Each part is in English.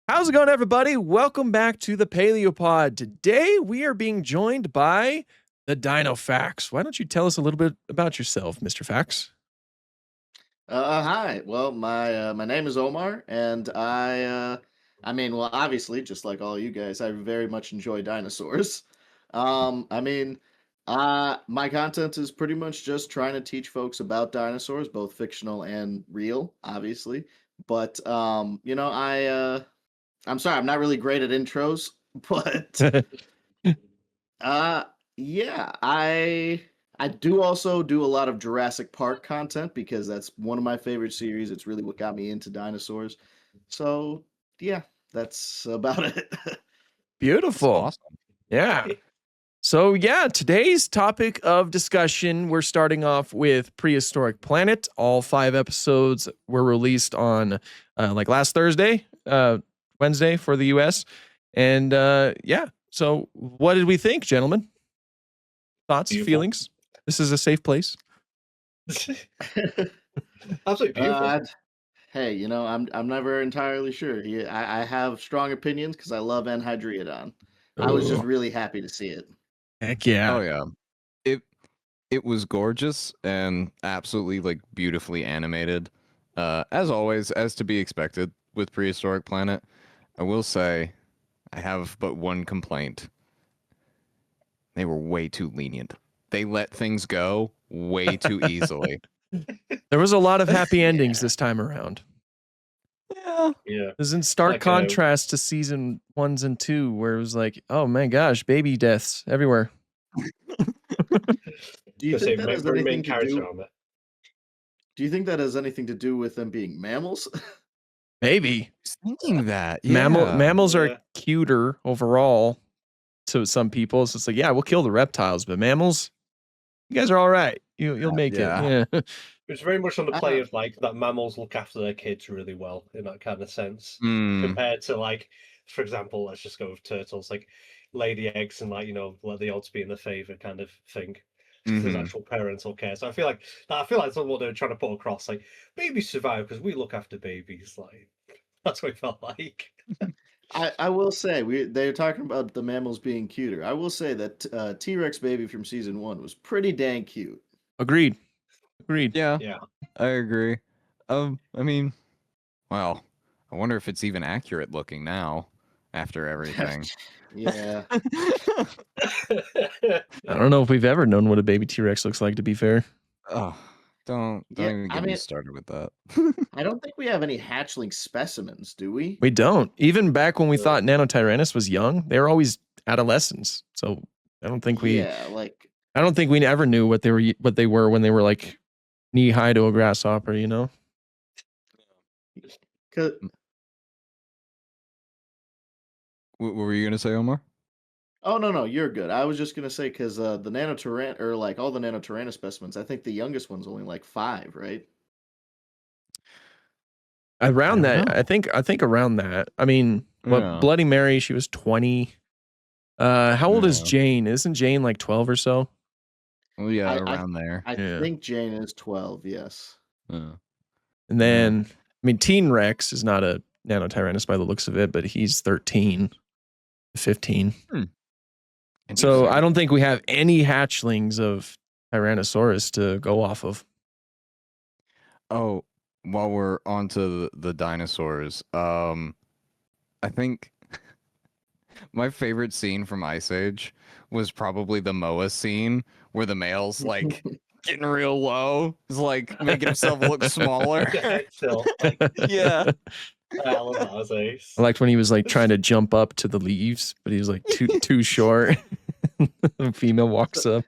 How's it going, everybody? Welcome back to the Paleopod. Today, we are being joined by the Dino Fax. Why don't you tell us a little bit about yourself, Mr. Fax? Hi. Well, my name is Omar, and well, obviously, just like all you guys, I very much enjoy dinosaurs. I mean, my content is pretty much just trying to teach folks about dinosaurs, both fictional and real, obviously. But I'm sorry, I'm not really great at intros, but uh, yeah, I do also do a lot of Jurassic Park content because that's one of my favorite series. It's really what got me into dinosaurs. So yeah, that's about it. That's Beautiful. awesome. Yeah. So, yeah, today's topic of discussion, we're starting off with Prehistoric Planet. All 5 episodes were released on like last Thursday, Wednesday for the US. And yeah, so what did we think, gentlemen? Thoughts, Beautiful. feelings? This is a safe place. Absolutely beautiful. Hey, I'm never entirely sure. I have strong opinions because I love Anhydriodon. I was just Oh, really happy to see it. heck yeah. Oh yeah. It was gorgeous and absolutely like beautifully animated. As always, as to be expected with Prehistoric Planet. I will say I have but one complaint. They were way too lenient. They let things go way too easily. There was a lot of happy Yeah. endings this time around. Yeah. Yeah. It was in stark Like, contrast to season 1s and 2, where it was like, oh my gosh, baby deaths everywhere. Do you think that has very main anything to character do? on it. Do you think that has anything to do with them being mammals? Maybe. Thinking that, yeah. Mammals Yeah. are cuter overall to some people. So it's like, yeah, we'll kill the reptiles, but mammals, you guys are all right. You'll make Yeah. it. Yeah. It's very much on the I play don't- of like that mammals look after their kids really well in that kind of sense. Mm, Compared to like, for example, let's just go with turtles, like lay the eggs and like, let the odds be in the favor kind of thing. Because there's mhm. actual parental care. So I feel like that's what they were trying to put across. Like babies survive because we look after babies. Like that's what it felt like. I will say they're talking about the mammals being cuter. I will say that T-Rex baby from season 1 was pretty dang cute. Agreed. Yeah, Yeah. I agree. I mean, well, I wonder if it's even accurate looking now after everything. Yeah. I don't know if we've ever known what a baby T-Rex looks like, to be fair. Oh, don't Yeah, even I get me mean- started with that. I don't think we have any hatchling specimens, do we? We don't. Even back when we Yeah. thought Nanotyrannus was young, they were always adolescents. So I don't think we Yeah, like ever knew what they were when they were like knee high to a grasshopper, you know? 'cause- What were you gonna say, Omar? oh no, you're good. I was just gonna say because the Nanotyrann or like all the Nanotyrannus specimens, I think the youngest one's only like 5, right? Around I don't that, know. I think around that. I mean, Yeah. Bloody Mary, she was 20. How old is Yeah. Jane? Isn't Jane like 12 or so? Well, yeah, I around there. I Yeah. think Jane is 12. Yes. Yeah. And then, I mean, Teen Rex is not a Nanotyrannus by the looks of it, but he's 13, 15. So Interesting. I don't think we have any hatchlings of Tyrannosaurus to go off of. Oh, while we're on to the dinosaurs, I think my favorite scene from Ice Age was probably the Moa scene where the male's like getting real low. He's like making himself look smaller. The head tilt, like, Yeah. I love that as ace. I liked when he was like trying to jump up to the leaves, but he was like too short. The female walks up.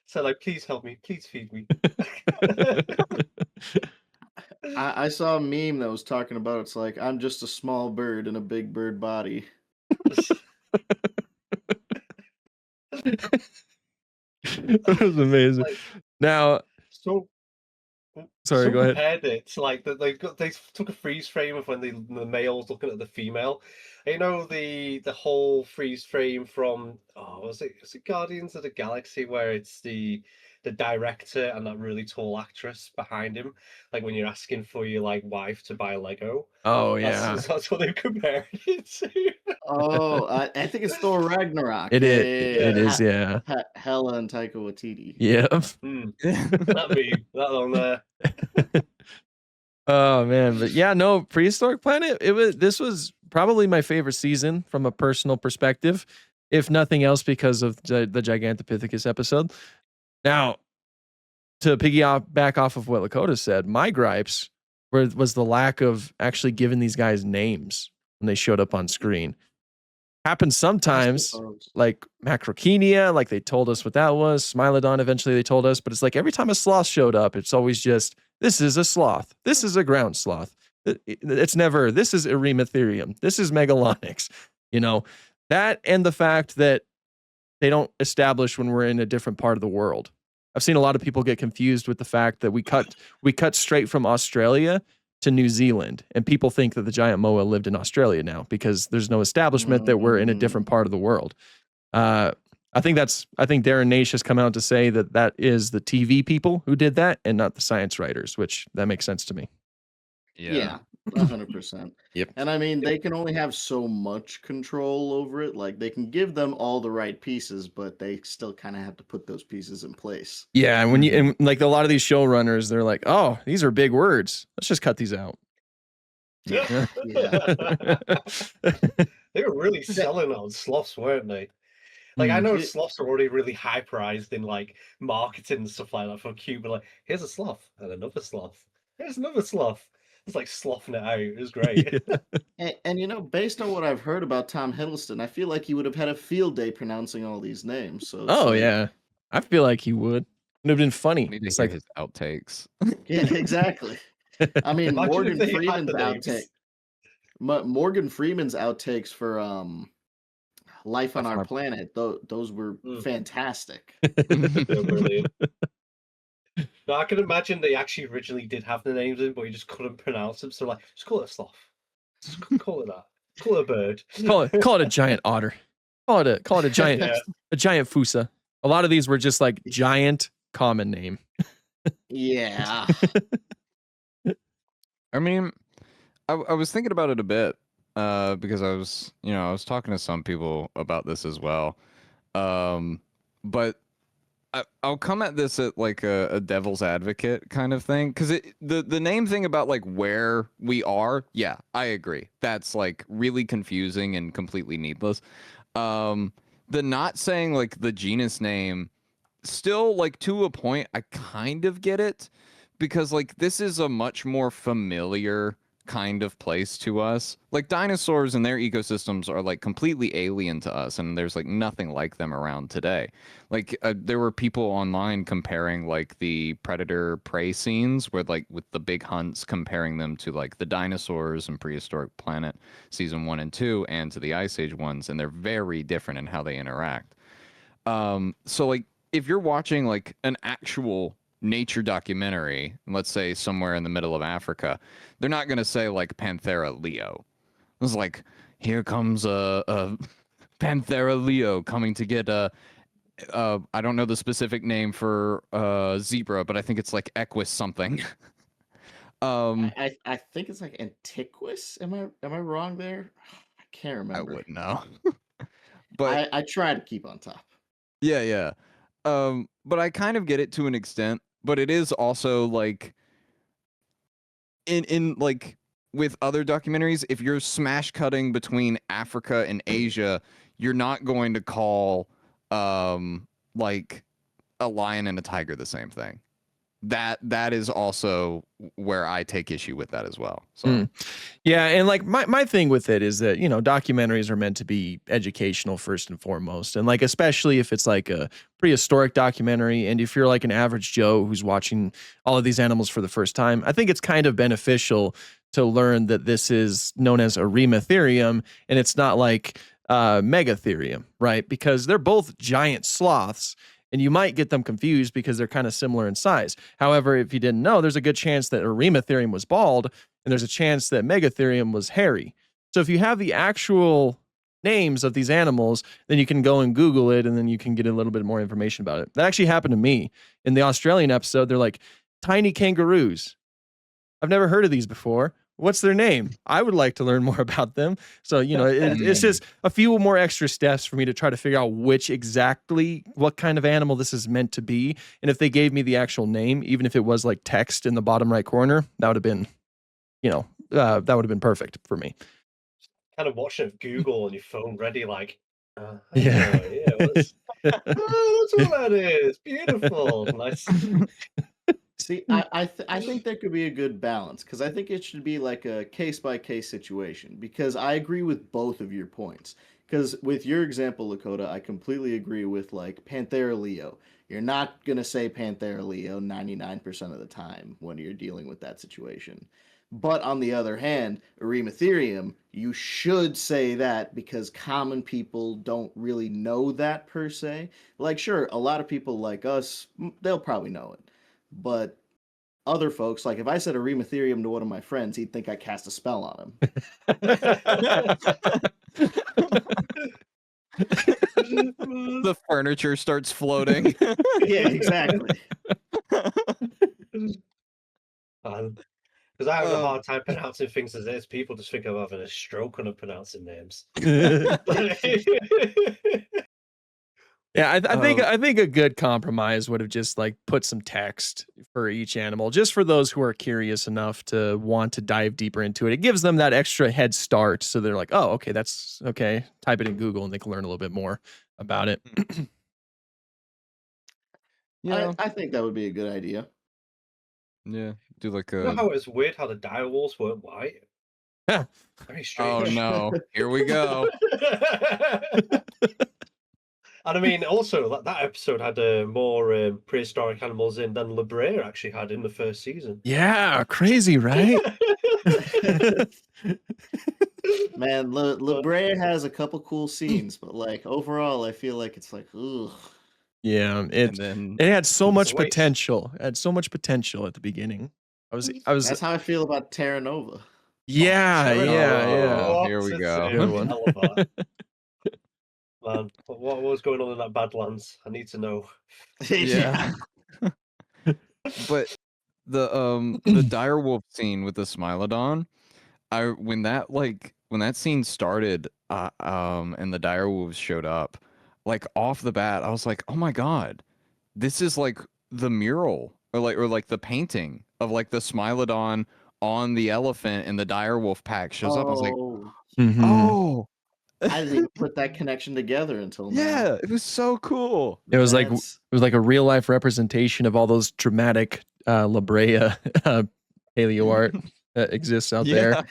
So like, please help me, please feed me. I saw a meme that was talking about it's like I'm just a small bird in a big bird body. That was amazing. Like, Now, so sorry, some go ahead. compared it to like that they took a freeze frame of when the male's looking at the female. You know the whole freeze frame from was it Guardians of the Galaxy where it's the the director and that really tall actress behind him. Like when you're asking for your like wife to buy Lego. Oh yeah, That's what they've compared it to. Oh, I think it's Thor Ragnarok. it Yeah, is. yeah, It yeah. is. Yeah. Hela and Taika Waititi. Yeah. That meme, that on there. Oh man, but yeah, no, Prehistoric Planet. This was probably my favorite season from a personal perspective, if nothing else because of the Gigantopithecus episode. Now, to back off of what Lakota said, my gripes was the lack of actually giving these guys names when they showed up on screen. Happens sometimes, like Macrokenia, like they told us what that was. Smilodon, eventually they told us, but it's like every time a sloth showed up, it's always just, this is a sloth. This is a ground sloth. It's never, this is Erematherium. This is Megalonyx. You know, that and the fact that they don't establish when we're in a different part of the world. I've seen a lot of people get confused with the fact that we cut straight from Australia to New Zealand, and people think that the giant moa lived in Australia now because there's no establishment that we're in a different part of the world. I think Darren Naish has come out to say that is the TV people who did that and not the science writers, which that makes sense to me. Yeah, 100%. Yep. And I mean, they can only have so much control over it. Like they can give them all the right pieces, but they still kind of have to put those pieces in place. Yeah, and and like a lot of these showrunners, they're like, "Oh, these are big words. Let's just cut these out." Yeah. They were really selling on sloths, weren't they? Like I know sloths are already really high priced in like marketing and stuff like that for cute, but like here's a sloth and another sloth. Here's another sloth. It's like sloughing it out. It was great. And you know, based on what I've heard about Tom Hiddleston, I feel like he would have had a field day pronouncing all these names. So yeah, I feel like he would. It would have been funny. Need to It's hear like his outtakes. Yeah, exactly. I mean, Imagine Morgan if they had Freeman's the names. outtake. Morgan Freeman's outtakes for Life on Our Planet. Those were fantastic. They're brilliant. No, I can imagine they actually originally did have the names in, but you just couldn't pronounce them. So like, just call it a sloth. Just call it that. Call it a bird. Call it a giant otter. Call it a giant a giant fusa. A lot of these were just like giant common name. Yeah. I mean, I was thinking about it a bit because I was talking to some people about this as well. But I'll come at this at like a devil's advocate kind of thing because the name thing about like where we are, yeah, I agree. That's like really confusing and completely needless. The not saying like the genus name, still like to a point, I kind of get it because like this is a much more familiar kind of place to us. Like dinosaurs and their ecosystems are like completely alien to us, and there's like nothing like them around today. Like there were people online comparing like the predator prey scenes where like with the big hunts, comparing them to like the dinosaurs and Prehistoric Planet season 1 and 2 and to the Ice Age ones, and they're very different in how they interact. So like if you're watching like an actual nature documentary, let's say somewhere in the middle of Africa, they're not going to say like Panthera leo. It's like, here comes a Panthera leo coming to get I don't know the specific name for zebra, but I think it's like Equus something. I think it's like Antiquus. Am I wrong there? I can't remember. I wouldn't know. But I try to keep on top. yeah. But I kind of get it to an extent, but it is also like in like with other documentaries, if you're smash cutting between Africa and Asia, you're not going to call like a lion and a tiger the same thing. That is also where I take issue with that as well. So yeah, and like my thing with it is that, you know, documentaries are meant to be educational first and foremost. And like especially if it's like a prehistoric documentary, and if you're like an average Joe who's watching all of these animals for the first time, I think it's kind of beneficial to learn that this is known as Erematherium and it's not like Megatherium, right? Because they're both giant sloths. And you might get them confused because they're kind of similar in size. However, if you didn't know, there's a good chance that Erematherium was bald, and there's a chance that Megatherium was hairy. So if you have the actual names of these animals, then you can go and Google it, and then you can get a little bit more information about it. That actually happened to me in the Australian episode. They're like tiny kangaroos. I've never heard of these before. What's their name? I would like to learn more about them. So, it's just a few more extra steps for me to try to figure out what kind of animal this is meant to be. And if they gave me the actual name, even if it was like text in the bottom right corner, that would have been, that would have been perfect for me. Kind of watching Google on your phone ready, like, Yeah. that's what that is. Beautiful. Nice. See, I think there could be a good balance because I think it should be like a case by case situation. Because I agree with both of your points. Because with your example, Lakota, I completely agree with like Panthera leo. You're not gonna say Panthera leo 99% of the time when you're dealing with that situation. But on the other hand, Erymatherium, you should say that because common people don't really know that per se. Like, sure, a lot of people like us, they'll probably know it. But other folks, like if I said Erymatherium to one of my friends, he'd think I cast a spell on him. The furniture starts floating. Yeah, exactly. Because I have a hard time pronouncing things as is. People just think I'm having a stroke when I'm pronouncing names. Yeah, I think a good compromise would have just like put some text for each animal, just for those who are curious enough to want to dive deeper into it. It gives them that extra head start, so they're like, "Oh, okay, that's okay." Type it in Google, and they can learn a little bit more about it. Yeah, I think that would be a good idea. yeah. Do like You know a. how it's weird how the direwolves weren't white? Yeah. Very Oh strange. no! Here we go. And I mean, also that episode had more prehistoric animals in than La Brea actually had in the first season. Yeah, crazy, right? Man, La Brea has a couple cool scenes, but like overall, I feel like it's like, ugh. Yeah, And then it had so It's a much waste. potential. It had so much potential at the beginning. I was That's how I feel about Terra Nova. yeah, Terra yeah, Nova. yeah. Oh, here we What? go. Good one. I love that. Man, what was going on in that Badlands? I need to know. Yeah. But the direwolf scene with the Smilodon, when that scene started, and the direwolves showed up, like off the bat, I was like, oh my god, this is like the mural or like the painting of like the Smilodon on the elephant, and the direwolf pack shows up. I was like, Oh, Mhm. oh, I didn't even put that connection together until now. yeah, it was so cool. It was That's- like a real life representation of all those dramatic La Brea paleo art that exists out there.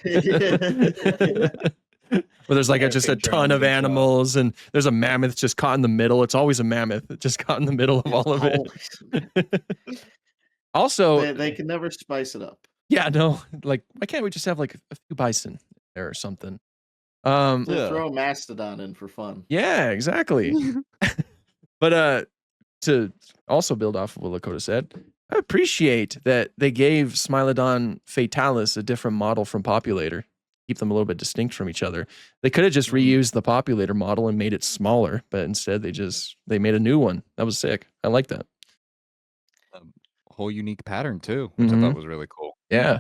Where there's like just a Picture ton of animals as well. animals, and there's a mammoth just caught in the middle. It's always a mammoth just caught in the middle of all of it. Also, they can never spice it up. yeah, no, like why can't we just have like a few bison there or something? Just Yeah. throw a mastodon in for fun. Yeah, exactly. But to also build off of what Lakota said, I appreciate that they gave Smilodon Fatalis a different model from Populator, keep them a little bit distinct from each other. They could have just reused the Populator model and made it smaller, but instead they made a new one. That was sick. I like that. Whole unique pattern too, which I thought was really cool. Yeah.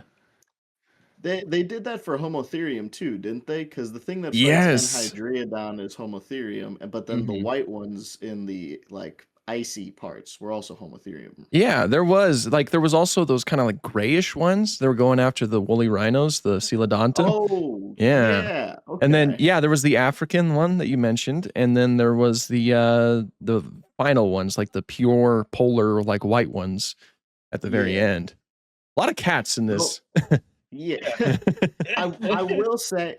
They did that for Homotherium too, didn't they? Because the thing that fights Yes. Enhydriodon is Homotherium, but then the white ones in the like icy parts were also Homotherium. Yeah, there was also those kind of like grayish ones that were going after the woolly rhinos, the Coelodonta. Oh, yeah. Okay. And then there was the African one that you mentioned, and then there was the final ones, like the pure polar like white ones at the very end. A lot of cats in this. Yeah. I will say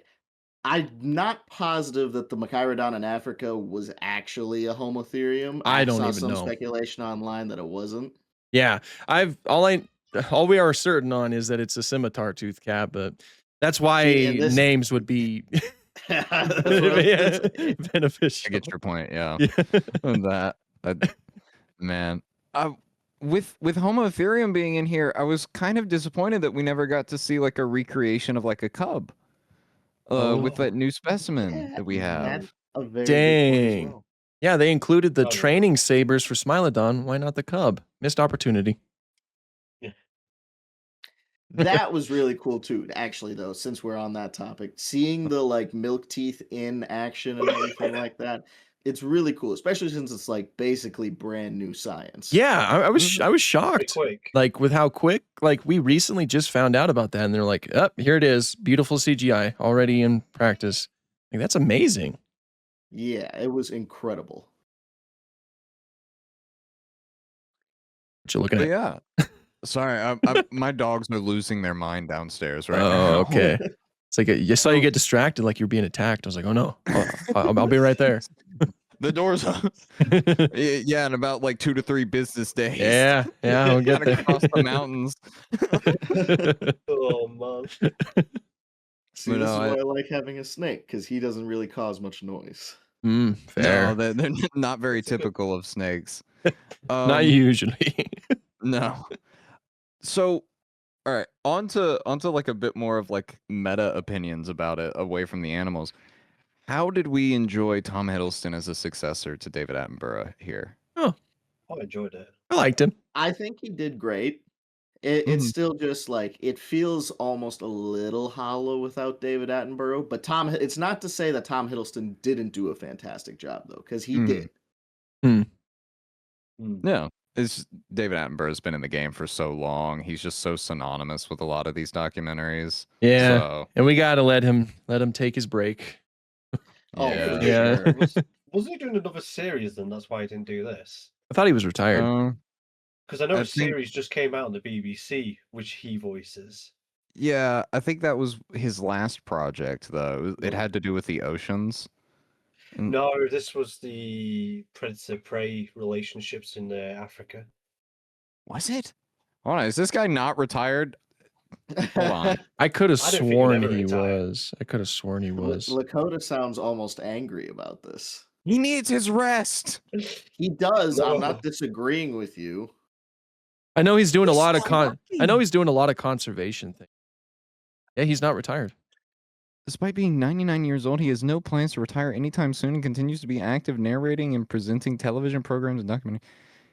I'm not positive that the Machairodon in Africa was actually a Homotherium. I don't saw even some know. speculation online that it wasn't. Yeah, all we are certain on is that it's a scimitar tooth cat, but that's why names would be beneficial. I get your point. Yeah. Man, with Homotherium being in here, I was kind of disappointed that we never got to see like a recreation of like a cub. with that Oh. new specimen that we have. That's a very good point Dang. as well. Yeah, they included the Oh, no. training sabers for Smilodon. Why not the cub? Missed opportunity. That was really cool too. Actually, though, since we're on that topic, seeing the like milk teeth in action and everything like that, it's really cool, especially since it's like basically brand new science. Yeah, I was Mhm. I was Pretty shocked. quick. Like with how quick, like we recently just found out about that, and they're like, "Up, here it is, beautiful CGI already in practice." Like that's amazing. Yeah, it was incredible. What you looking But at? yeah. Sorry, my dogs are losing their mind downstairs right Oh, now. okay. It's like you saw you get distracted, like you're being attacked. I was like, "Oh no, I'll be right there." The doors up. Yeah, in about like 2 to 3 business days. Yeah, we'll get Gotta there. cross the mountains. Oh man. See, But this no, is I- why I like having a snake because he doesn't really cause much noise. Fair. No, they're not very That's a good- typical of snakes. Not usually. No. So, all right, onto like a bit more of like meta opinions about it away from the animals. How did we enjoy Tom Hiddleston as a successor to David Attenborough here? I enjoyed it. I liked him. I think he did great. It's Mhm. still just like it feels almost a little hollow without David Attenborough. But it's not to say that Tom Hiddleston didn't do a fantastic job though, because he Mhm. did. No, it's David Attenborough's been in the game for so long. He's just so synonymous with a lot of these documentaries. Yeah, So, and we gotta let him take his break. Oh, yeah. for Yeah. sure. Was he doing another series then? That's why he didn't do this. I thought he was retired. Because I know I a think- series just came out on the BBC, which he voices. Yeah, I think that was his last project, though. It Mm. had to do with the oceans. No, this was the predator-prey relationships in Africa. Was it? Hold on, is this guy not retired? Hold on. I could have I don't think he'd sworn ever he retire. was. I could have sworn he was. Lakota sounds almost angry about this. He needs his rest. He does. I'm No. not disagreeing with you. I know he's doing a He's lot of still I know working. he's doing a lot of conservation things. Yeah, he's not retired. Despite being 99 years old, he has no plans to retire anytime soon and continues to be active narrating and presenting television programs and documentary.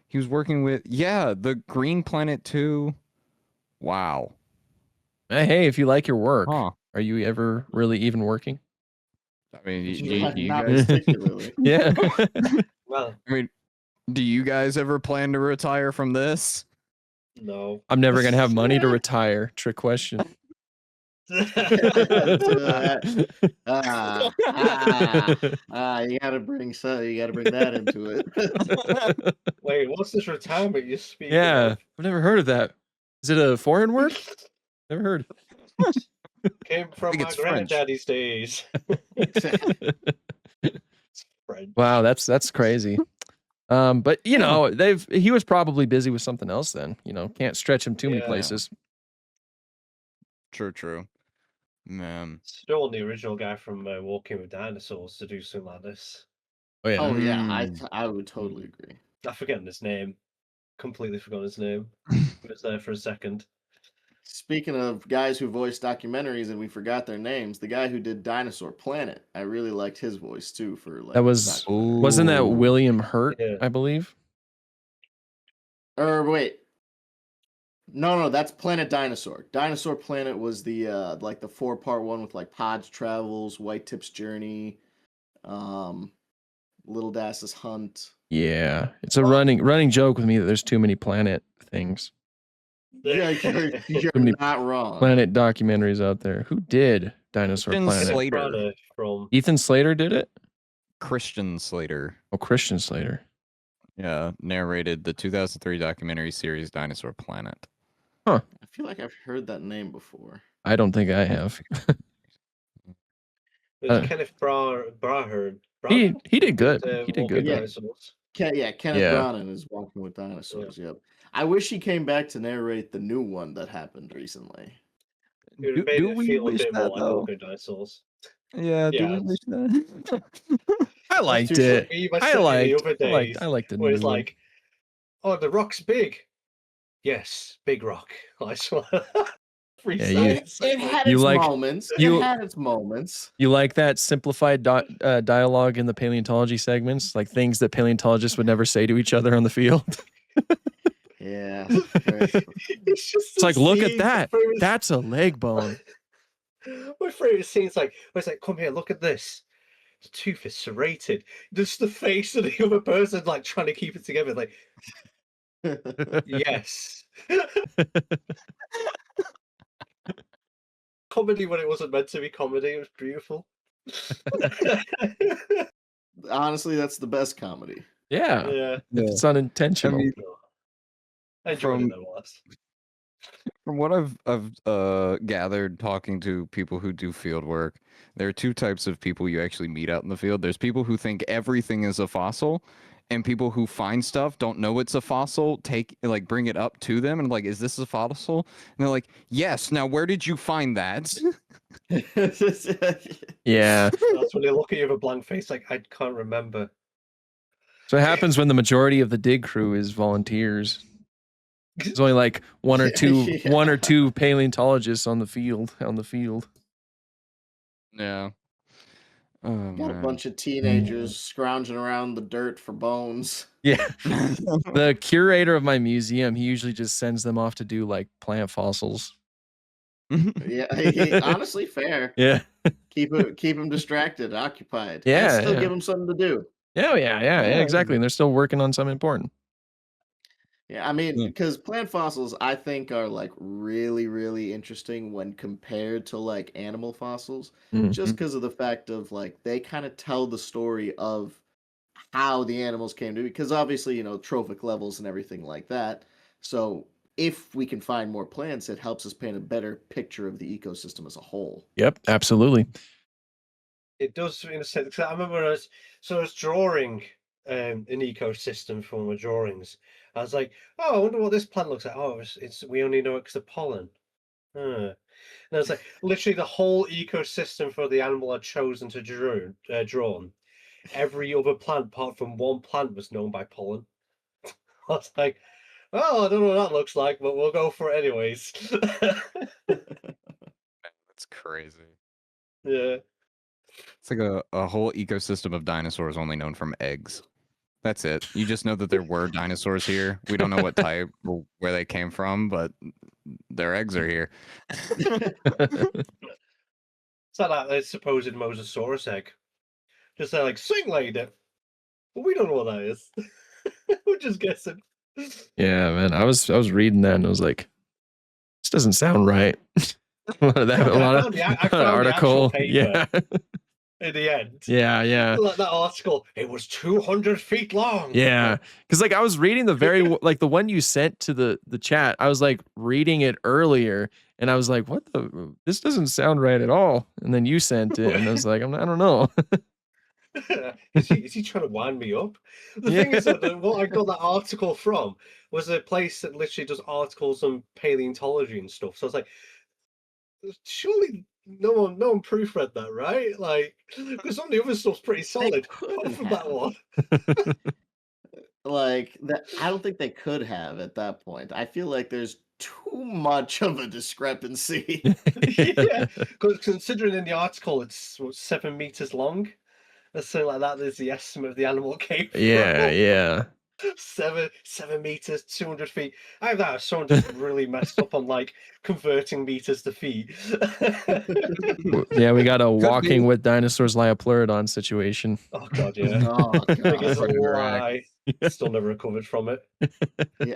He was working with, the Green Planet 2. Wow. Hey, if you like your work, Huh. are you ever really even working? I mean, Not, you not guys, particularly. Yeah. Well, I mean, do you guys ever plan to retire from this? no. I'm never gonna have money to retire. Trick question. You gotta bring that into it. Wait, what's this retirement you speak Yeah, of? I've never heard of that. Is it a foreign word? Never heard. Came from think my it's French. granddaddy's days. French. Wow, that's crazy. But you know, he was probably busy with something else then. You know, can't stretch him too many Yeah. places. True. Man. Still on the original guy from Walking with Dinosaurs to do something like this. Oh yeah. Oh yeah, Mm. I would totally agree. I've forgotten his name. Completely forgotten his name. It was there for a second. Speaking of guys who voice documentaries and we forgot their names, the guy who did Dinosaur Planet, I really liked his voice too for like That was- documentary. Wasn't that Ooh. William Hurt, Yeah. I believe? Or wait. No, that's Planet Dinosaur. Dinosaur Planet was the like the 4-part one with like Pod's Travels, White Tip's Journey, Little Dass's Hunt. Yeah. It's a running joke with me that there's too many planet things. Yeah, you're many not wrong. Planet documentaries out there. Who did Dinosaur Christian Planet? Slater. Prada from Ethan Slater did it? Christian Slater. Oh, Christian Slater. Yeah, narrated the 2003 documentary series Dinosaur Planet. I feel like I've heard that name before. I don't think I have. There's Uh, Kenneth Brahard. He did good. He He did good. Yeah. Dinosaurs. Kenneth Yeah. Branagh is Walking with Dinosaurs. Yep. I wish he came back to narrate the new one that happened recently. It would have made it feel a bit more like though? Walking Dinosaurs. Yeah, do Yeah, we wish that? I liked too it. Eve, I I said liked. the other day I liked the where new it's one. like, oh, the rock's big. Yes, big rock. I swear. free Yeah, science. It had You its like- moments. you- It had its moments. You like that simplified dialogue in the paleontology segments, like things that paleontologists would never say to each other on the field. Yeah. It's like, look at that. That's a leg bone. My favorite scene's like, where it's like, come here, look at this. The tooth is serrated. Just the face of the other person, like trying to keep it together. Like, yes. Comedy when it wasn't meant to be comedy. It was beautiful. Honestly, that's the best comedy. Yeah. Yeah. If it's unintentional. I mean, I enjoyed From- it nonetheless. From what I've gathered talking to people who do field work, there are two types of people you actually meet out in the field. There's people who think everything is a fossil, and people who find stuff, don't know it's a fossil, bring it up to them and like, is this a fossil? And they're like, yes. Now, where did you find that? Yeah. That's when they look at you with a blank face, like, I can't remember. So it happens when the majority of the dig crew is volunteers. There's only like one or two paleontologists on the field. Yeah. Oh, Got a man. bunch of teenagers scrounging around the dirt for bones. Yeah. The curator of my museum, he usually just sends them off to do like plant fossils. Yeah, honestly, fair. Yeah. Keep them distracted, occupied. Yeah, and still yeah. give them something to do. Yeah, exactly. And they're still working on something important. Yeah, I mean, Yeah. because plant fossils, I think, are like really, really interesting when compared to like animal fossils, Mhm. just because of the fact of like they kind of tell the story of how the animals came to be. Because obviously, trophic levels and everything like that. So if we can find more plants, it helps us paint a better picture of the ecosystem as a whole. Yep, absolutely. It does in a sense. 'Cause I remember I was drawing an ecosystem for my drawings. I was like, oh, I wonder what this plant looks like. Oh, it's we only know it because of pollen. Huh. And it's like literally the whole ecosystem for the animal I'd chosen to drawn. Every other plant, apart from one plant, was known by pollen. I was like, oh, I don't know what that looks like, but we'll go for it anyways. That's crazy. Yeah. It's like a whole ecosystem of dinosaurs only known from eggs. That's it. You just know that there were dinosaurs here. We don't know what type or where they came from, but their eggs are here. It's like that supposed Mosasaurus egg. Just like Sing laid it. But we don't know what that is. We're just guessing. Yeah, man. I was reading that and I was like, this doesn't sound right. a lot of I found the actual article. paper. Yeah. In the end. Yeah. Like that article, it was 200 feet long. Yeah. Because like I was reading the one you sent to the chat. I was like reading it earlier and I was like, this doesn't sound right at all. And then you sent it and I was like, I don't know. Is he trying to wind me up? The thing is that what I got that article from was a place that literally does articles on paleontology and stuff. So I was like, surely no one proofread that, right? Like, because some of the other stuff's pretty solid. Apart from that one. Like that, I don't think they could have at that point. I feel like there's too much of a discrepancy. Yeah, because considering in the article it's 7 meters long, or something like that. There's the estimate of the animal came from. Yeah. 7 meters, 200 feet. I have that. Someone just really messed up on like converting meters to feet. Yeah, we got a Could walking be. with dinosaurs Pleurodon situation. Oh god, yeah. Oh Biggest god. lie. Still never recovered from it. Yeah,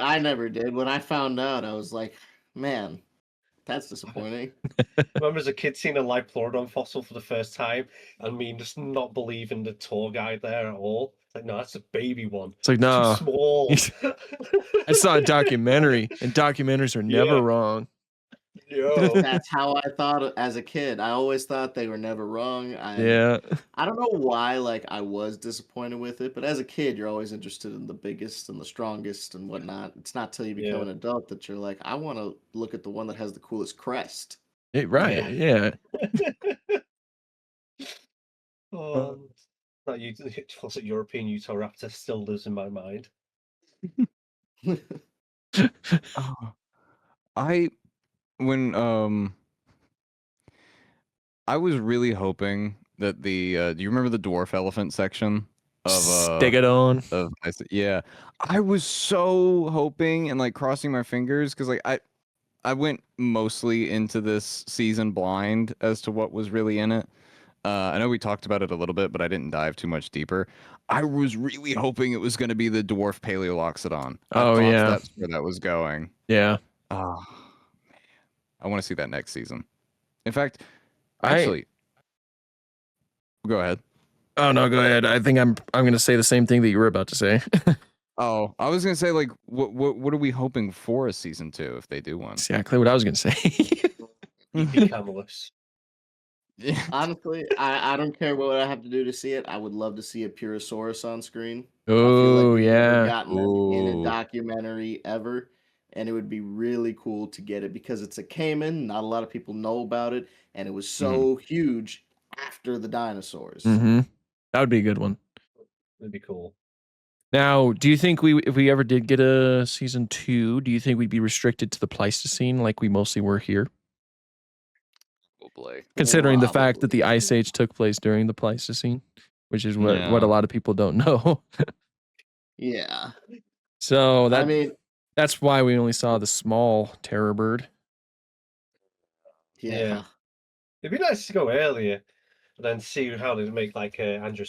I never did. When I found out, I was like, man, that's disappointing. I remember as a kid seeing a Pleurodon fossil for the first time and me just not believing the tour guide there at all. It's like, no, that's a baby one. It's like, no. Too small. I saw a documentary, and documentaries are never Yeah. wrong. Yo. That's how I thought as a kid. I always thought they were never wrong. Yeah. I don't know why, like, I was disappointed with it, but as a kid, you're always interested in the biggest and the strongest and whatnot. It's not till you become an adult that you're like, I want to look at the one that has the coolest crest. Right. Yeah. Oh, that was it. European Utahraptor still lives in my mind. Oh, I when I was really hoping that do you remember the dwarf elephant section of Stegodon. yeah, I was so hoping and like crossing my fingers because like I went mostly into this season blind as to what was really in it. I know we talked about it a little bit, but I didn't dive too much deeper. I was really hoping it was going to be the dwarf Paleoloxodon. I Oh, thought yeah. that's where that was going. Yeah. Oh, I want to see that next season. In fact, I actually, go ahead. Oh no, go ahead. I think I'm gonna say the same thing that you were about to say. Oh, I was gonna say like, what are we hoping for a season 2 if they do one? Exactly what I was gonna say. EP Camelus. Yeah. Honestly, I don't care what I have to do to see it. I would love to see a Purosaurus on screen. I feel Oh like we've never yeah. gotten them in a Ooh. documentary ever, and it would be really cool to get it because it's a caiman. Not a lot of people know about it, and it was so huge after the dinosaurs. Mm-hmm. That would be a good one. That'd be cool. Now, do you think if we ever did get a season 2, do you think we'd be restricted to the Pleistocene like we mostly were here? Probably. Considering the fact that the Probably. Ice Age took place during the Pleistocene, which is what Yeah. a lot of people don't know. Yeah, So I mean, that's why we only saw the small terror bird. yeah. It'd be nice to go earlier and then see how they make like Andrew.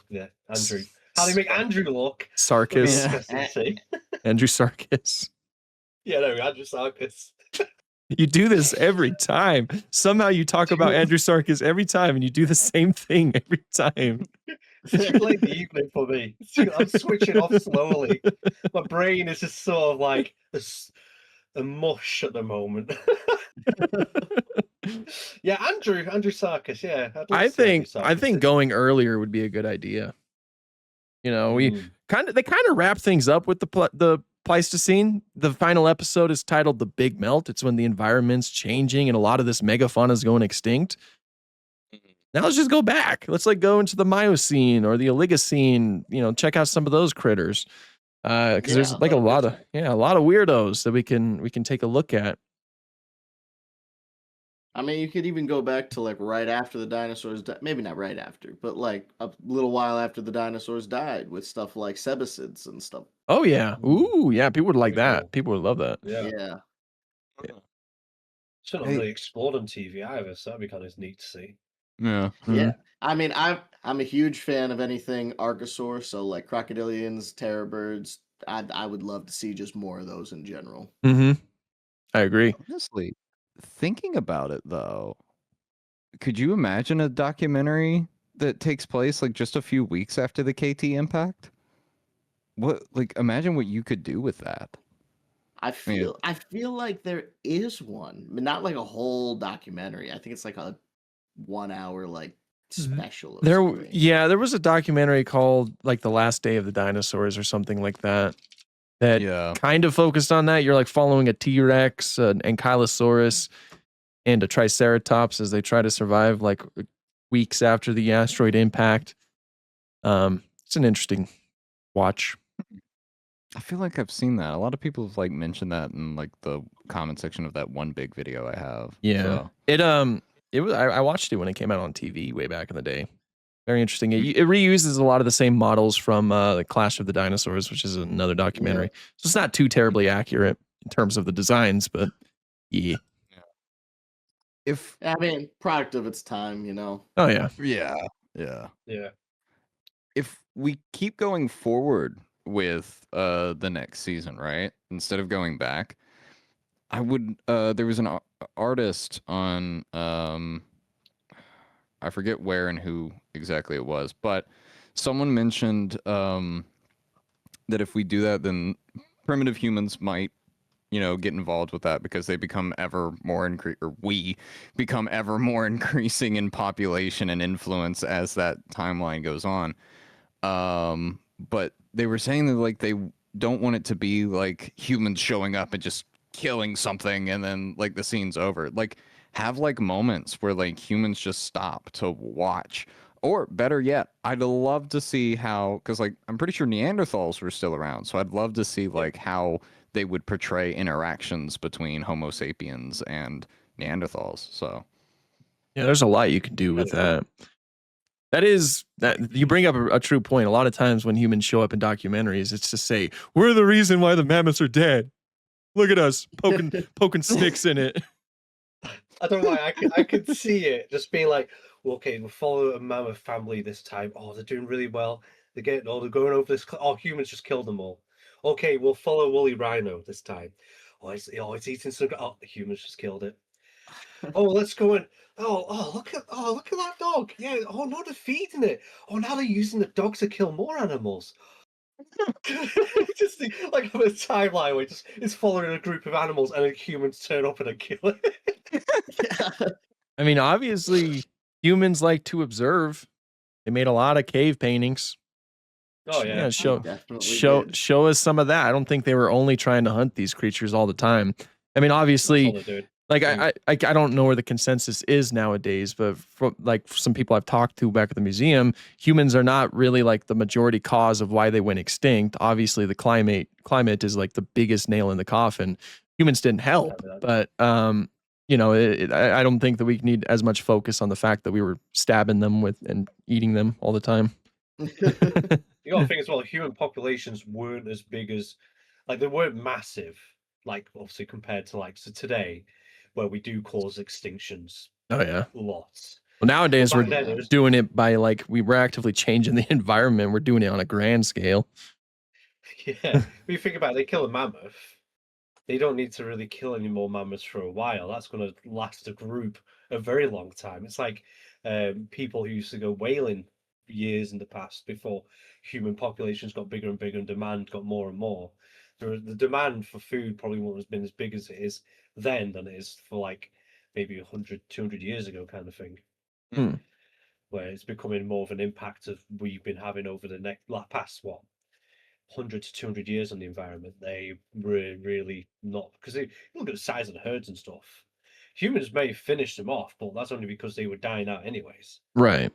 Yeah, Andrew. How they make Andrew look. It'd be Sarkis. interesting to see. Andrew Sarkis. Yeah, no, Andrew Sarkis. You do this every time. Somehow you talk about Andrew Sarkis every time, and you do the same thing every time. It's too late in the evening for me. I'm switching off slowly. My brain is just sort of like a mush at the moment. Yeah, Andrew Sarkis. Yeah, I'd love to see Andrew I Sarkis. think going earlier would be a good idea. You know, they kind of wrap things up with the Pleistocene. The final episode is titled "The Big Melt." It's when the environment's changing and a lot of this megafauna is going extinct. Now let's just go back. Let's like go into the Miocene or the Oligocene. You know, check out some of those critters. Because there's like a lot of weirdos that we can take a look at. I mean, you could even go back to like right after the dinosaurs died. Maybe not right after, but like a little while after the dinosaurs died with stuff like sebasids and stuff. Oh yeah. Ooh, yeah. People would like Pretty that. cool. People would love that. Yeah. It's not really explored on TV either, so that'd be kind of neat to see. Yeah. Yeah. I mean, I'm a huge fan of anything Archosaur, so like crocodilians, terror birds. I would love to see just more of those in general. Mm-hmm. I agree. Honestly, thinking about it though, could you imagine a documentary that takes place like just a few weeks after the KT impact? What imagine what you could do with that. I feel like there is one, but not like a whole documentary. I think it's like a 1 hour like special. Or something. There was a documentary called like The Last Day of the Dinosaurs or something like that. That kind of focused on that. You're like following a T-Rex, an Ankylosaurus, and a Triceratops as they try to survive like weeks after the asteroid impact. It's an interesting watch. I feel like I've seen that. A lot of people have like mentioned that in like the comment section of that one big video I have. Yeah. So. It was I watched it when it came out on TV way back in the day. Very interesting. It reuses a lot of the same models from the Clash of the Dinosaurs, which is another documentary. Yeah. So it's not too terribly accurate in terms of the designs, but yeah. I mean, product of its time, you know. Oh yeah. Yeah. If we keep going forward with the next season, right? Instead of going back, I would there was an artist on I forget where and who exactly it was, but someone mentioned that if we do that, then primitive humans might, get involved with that because they become ever more we become ever more increasing in population and influence as that timeline goes on. But they were saying that like they don't want it to be like humans showing up and just killing something and then like the scene's over. Like have like moments where like humans just stop to watch. Or better yet, I'd love to see how, because like I'm pretty sure Neanderthals were still around, so I'd love to see like how they would portray interactions between Homo sapiens and Neanderthals. So Yeah, there's a lot you can do with that. That you bring up a true point. A lot of times when humans show up in documentaries, it's to say we're the reason why the mammoths are dead. Look at us poking sticks in it. I don't know why I could see it just being like, well, okay, we'll follow a mammoth family this time. Oh, they're doing really well. They're going over this. Oh, humans just killed them all. Okay, we'll follow woolly rhino this time. It's eating some. Oh, the humans just killed it. Oh, let's go and look at that dog. Yeah. Oh no, they're feeding it. Oh, now they're using the dog to kill more animals. Just like on a timeline where it's following a group of animals and then humans turn up and kill it. I mean, obviously, humans like to observe. They made a lot of cave paintings. Oh yeah, show us some of that. I don't think they were only trying to hunt these creatures all the time. I mean, obviously, like I don't know where the consensus is nowadays, but for like some people I've talked to back at the museum, humans are not really like the majority cause of why they went extinct. Obviously, the climate is like the biggest nail in the coffin. Humans didn't help, but you know, I don't think that we need as much focus on the fact that we were stabbing them with and eating them all the time. You got to think as well, human populations weren't as big as, like, they weren't massive, like, obviously compared to, like, so today, where we do cause extinctions. Oh, yeah. Lots. Well, nowadays we're doing it by, like, we're actively changing the environment. We're doing it on a grand scale. Yeah. When you think about it, they kill a mammoth. They don't need to really kill any more mammoths for a while. That's going to last a group a very long time. It's like people who used to go whaling years in the past before human populations got bigger and bigger and demand got more and more. The demand for food probably won't have been as big as it is then than it is for like maybe 100, 200 years ago kind of thing. Where it's becoming more of an impact of we've been having over the past, 100 to 200 years on the environment. They really not, because you look at the size of the herds and stuff. Humans may finish them off, but that's only because they were dying out anyways. Right.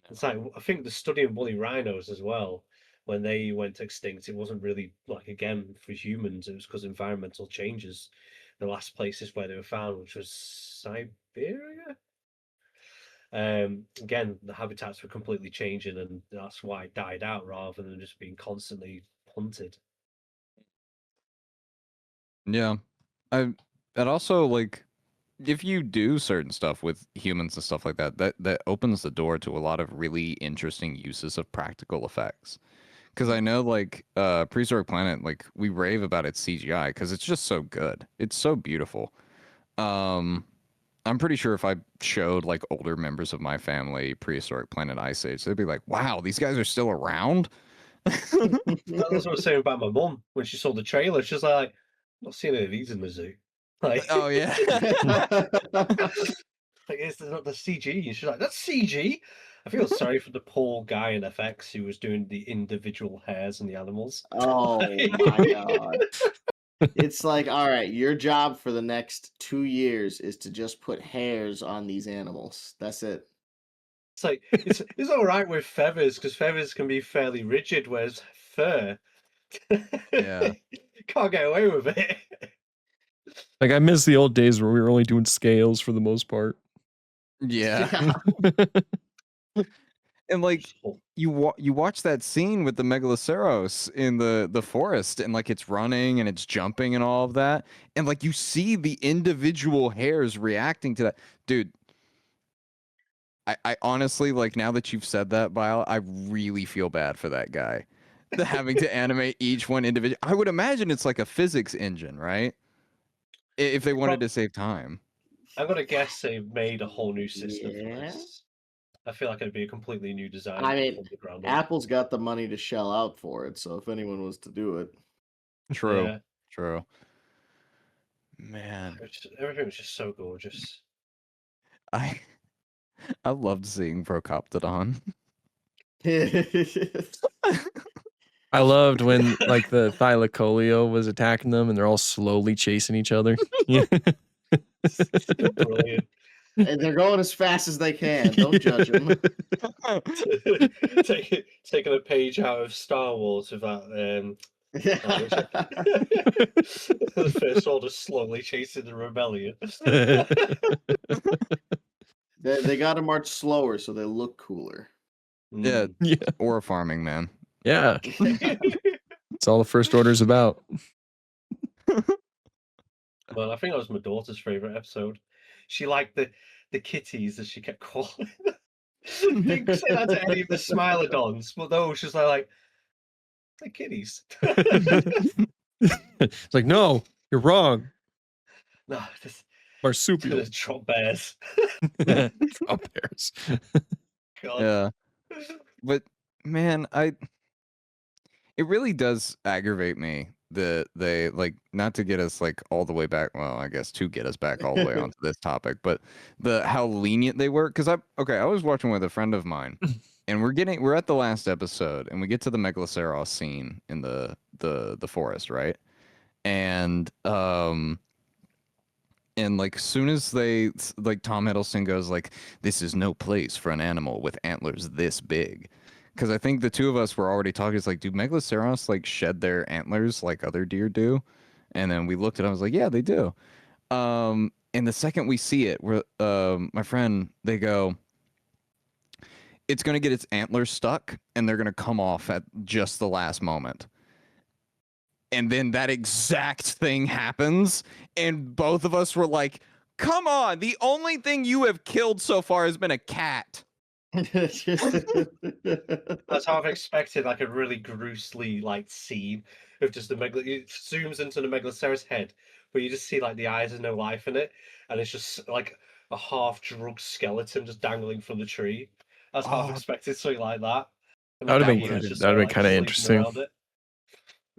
It's like, I think the studying woolly rhinos as well, when they went extinct, it wasn't really like, again, for humans, it was because environmental changes. The last places where they were found, which was Siberia. Again, the habitats were completely changing, and that's why it died out rather than just being constantly hunted. Yeah, and also, like, if you do certain stuff with humans and stuff like that, that opens the door to a lot of really interesting uses of practical effects. Because I know, like, Prehistoric Planet, like, we rave about its CGI because it's just so good. It's so beautiful. I'm pretty sure if I showed like older members of my family Prehistoric Planet Ice Age, they'd be like, "Wow, these guys are still around." That's what I was saying about my mum when she saw the trailer. She's like, "I'm not seeing any of these in the zoo." Like, oh yeah, like it's not the CG. And she's like, "That's CG." I feel sorry for the poor guy in FX who was doing the individual hairs and the animals. Oh my god. It's like, all right, your job for the next 2 years is to just put hairs on these animals. That's it. It's like it's all right with feathers because feathers can be fairly rigid, whereas fur, yeah, can't get away with it. Like, I miss the old days where we were only doing scales for the most part. yeah. And like you watch that scene with the Megaloceros in the forest, and like it's running and it's jumping and all of that, and like you see the individual hairs reacting to that, dude. I honestly, like, now that you've said that, Bile, I really feel bad for that guy, having to animate each one individually. I would imagine it's like a physics engine, right? If they wanted to save time. I'm gonna guess they made a whole new system for Yeah. this. I feel like it'd be a completely new design. I mean, from the ground up. Apple's got the money to shell out for it, so if anyone was to do it. True. Yeah. True. Man, Everything was just so gorgeous. I loved seeing Procoptodon. I loved when like the Thylacoleo was attacking them and they're all slowly chasing each other. Brilliant. And they're going as fast as they can. Don't judge them. Taking a page out of Star Wars with that The First Order slowly chasing the rebellion. They got to march slower so they look cooler. Yeah, Yeah. or farming, man. Yeah. That's all the First Order's about. Well, I think that was my daughter's favorite episode. She liked the kitties, as she kept calling them. Didn't say that to any of the Smilodons, but those she's like they're kitties. It's like, no, you're wrong. No, just Marsupial. Trump bears. Trump bears. God. Yeah, but man, it really does aggravate me that they like, not to get us like all the way back. Well, I guess to get us back all the way onto this topic, but how lenient they were. Because I was watching with a friend of mine, and we're at the last episode, and we get to the Megaloceros scene in the forest, right? And like soon as they like Tom Hiddleston goes like, "This is no place for an animal with antlers this big." Because I think the two of us were already talking. It's like, do Megaloceros like shed their antlers like other deer do? And then we looked at it. I was like, yeah, they do. And the second we see it, we're my friend, they go, it's gonna get its antlers stuck, and they're gonna come off at just the last moment. And then that exact thing happens, and both of us were like, come on, the only thing you have killed so far has been a cat. That's how I've expected, like a really gruesomely like scene of just it zooms into the Megaloceros head, but you just see like the eyes and no life in it, and it's just like a half drugged skeleton just dangling from the tree. That's how I've expected something like that. And That would've my been dad kinda- was just that would've been sort of, kinda like, sleeping interesting. around it.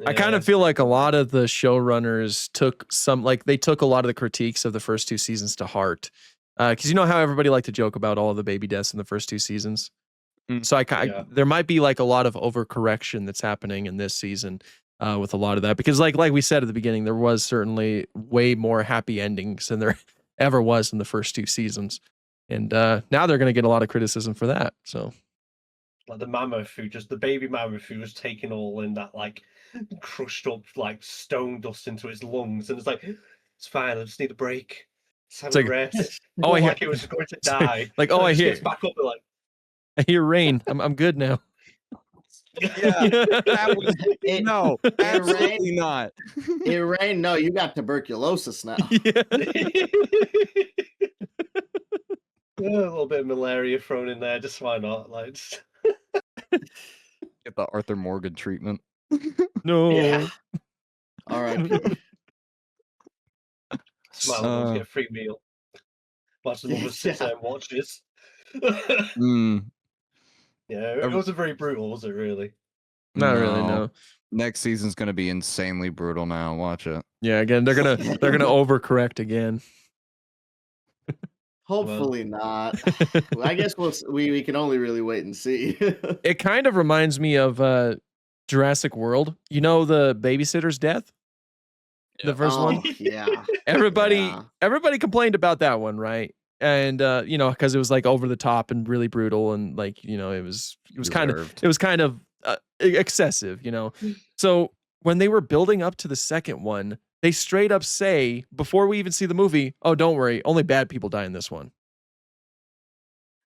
I kind of feel like a lot of the showrunners took a lot of the critiques of the first two seasons to heart. Because you know how everybody liked to joke about all of the baby deaths in the first two seasons. So Yeah. there might be like a lot of overcorrection that's happening in this season with a lot of that, because like we said at the beginning, there was certainly way more happy endings than there ever was in the first two seasons, and now they're going to get a lot of criticism for that. So Like the mammoth the baby mammoth who was taking all in that like crushed up like stone dust into its lungs, and it's like, it's fine, I just need a break. Let's have It's a like, rest. oh, Not I hear- like it was going to die. like, oh, And it I just hear- gets back up and like, I hear rain. I'm good now. Yeah, that was no, absolutely not. It rained. No, you got tuberculosis now. Yeah. a little bit of malaria thrown in there, just why not? Like, just... Get the Arthur Morgan treatment. No. Yeah. All right. Smile, get a free meal. Watch the mother sit there and watch this. Yeah, it wasn't very brutal, was it really? Not really, no. Next season's gonna be insanely brutal now. Watch it. Yeah, again, they're gonna overcorrect again. Hopefully not. Well, I guess we can only really wait and see. It kind of reminds me of Jurassic World. You know the babysitter's death? The first one? Yeah. Everybody complained about that one, right? And you know, because it was like over the top and really brutal, and like, you know, it was kind of excessive, you know. So when they were building up to the second one, they straight up say, before we even see the movie, "Oh, don't worry, only bad people die in this one."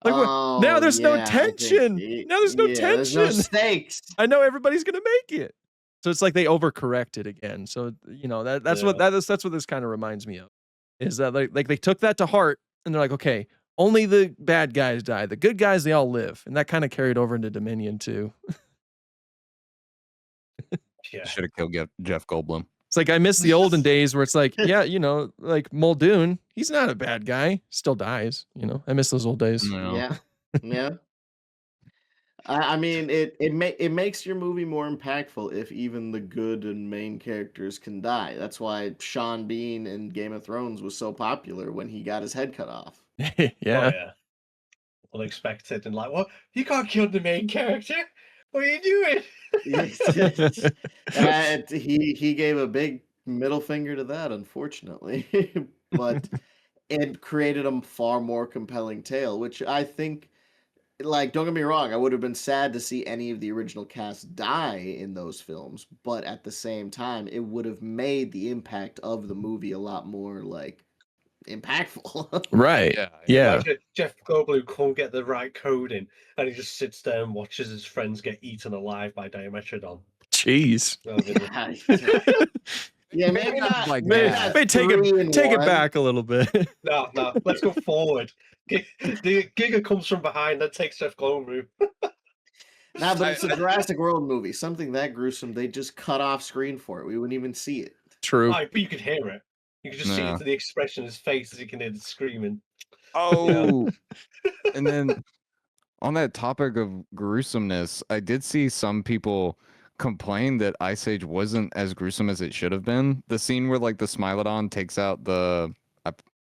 Like, now there's no tension. Now there's no tension. There's no stakes. I know everybody's gonna make it. So it's like they overcorrected again. So you know, that's what this kind of reminds me of. Is that like they took that to heart, and they're like, okay, only the bad guys die. The good guys, they all live. And that kind of carried over into Dominion too. Yeah. Should have killed Jeff Goldblum. It's like I miss the olden days where it's like, yeah, you know, like Muldoon, he's not a bad guy, still dies. You know, I miss those old days. No. Yeah. I mean, it makes your movie more impactful if even the good and main characters can die. That's why Sean Bean in Game of Thrones was so popular when he got his head cut off. Yeah. Oh, yeah. Unexpected and like, what? You can't kill the main character. What are you doing? He gave a big middle finger to that, unfortunately, but it created a far more compelling tale, which I think like, don't get me wrong, I would have been sad to see any of the original cast die in those films, but at the same time, it would have made the impact of the movie a lot more like impactful. Right. Yeah. Yeah. Imagine Jeff Goldblum can't get the right coding, and he just sits there and watches his friends get eaten alive by Dimetrodon. Jeez. Yeah, maybe not like May, that. may take it back a little bit. No, let's go forward. The Giga comes from behind and takes Jeff Goldblum. Nah, but it's a Jurassic World movie. Something that gruesome, they just cut off screen for it. We wouldn't even see it. True. Oh, but you could hear it. You could just see Yeah. it to the expression in his face as he can hear the screaming. Oh, and then on that topic of gruesomeness, I did see some people complain that Ice Age wasn't as gruesome as it should have been. The scene where like the Smilodon takes out I'm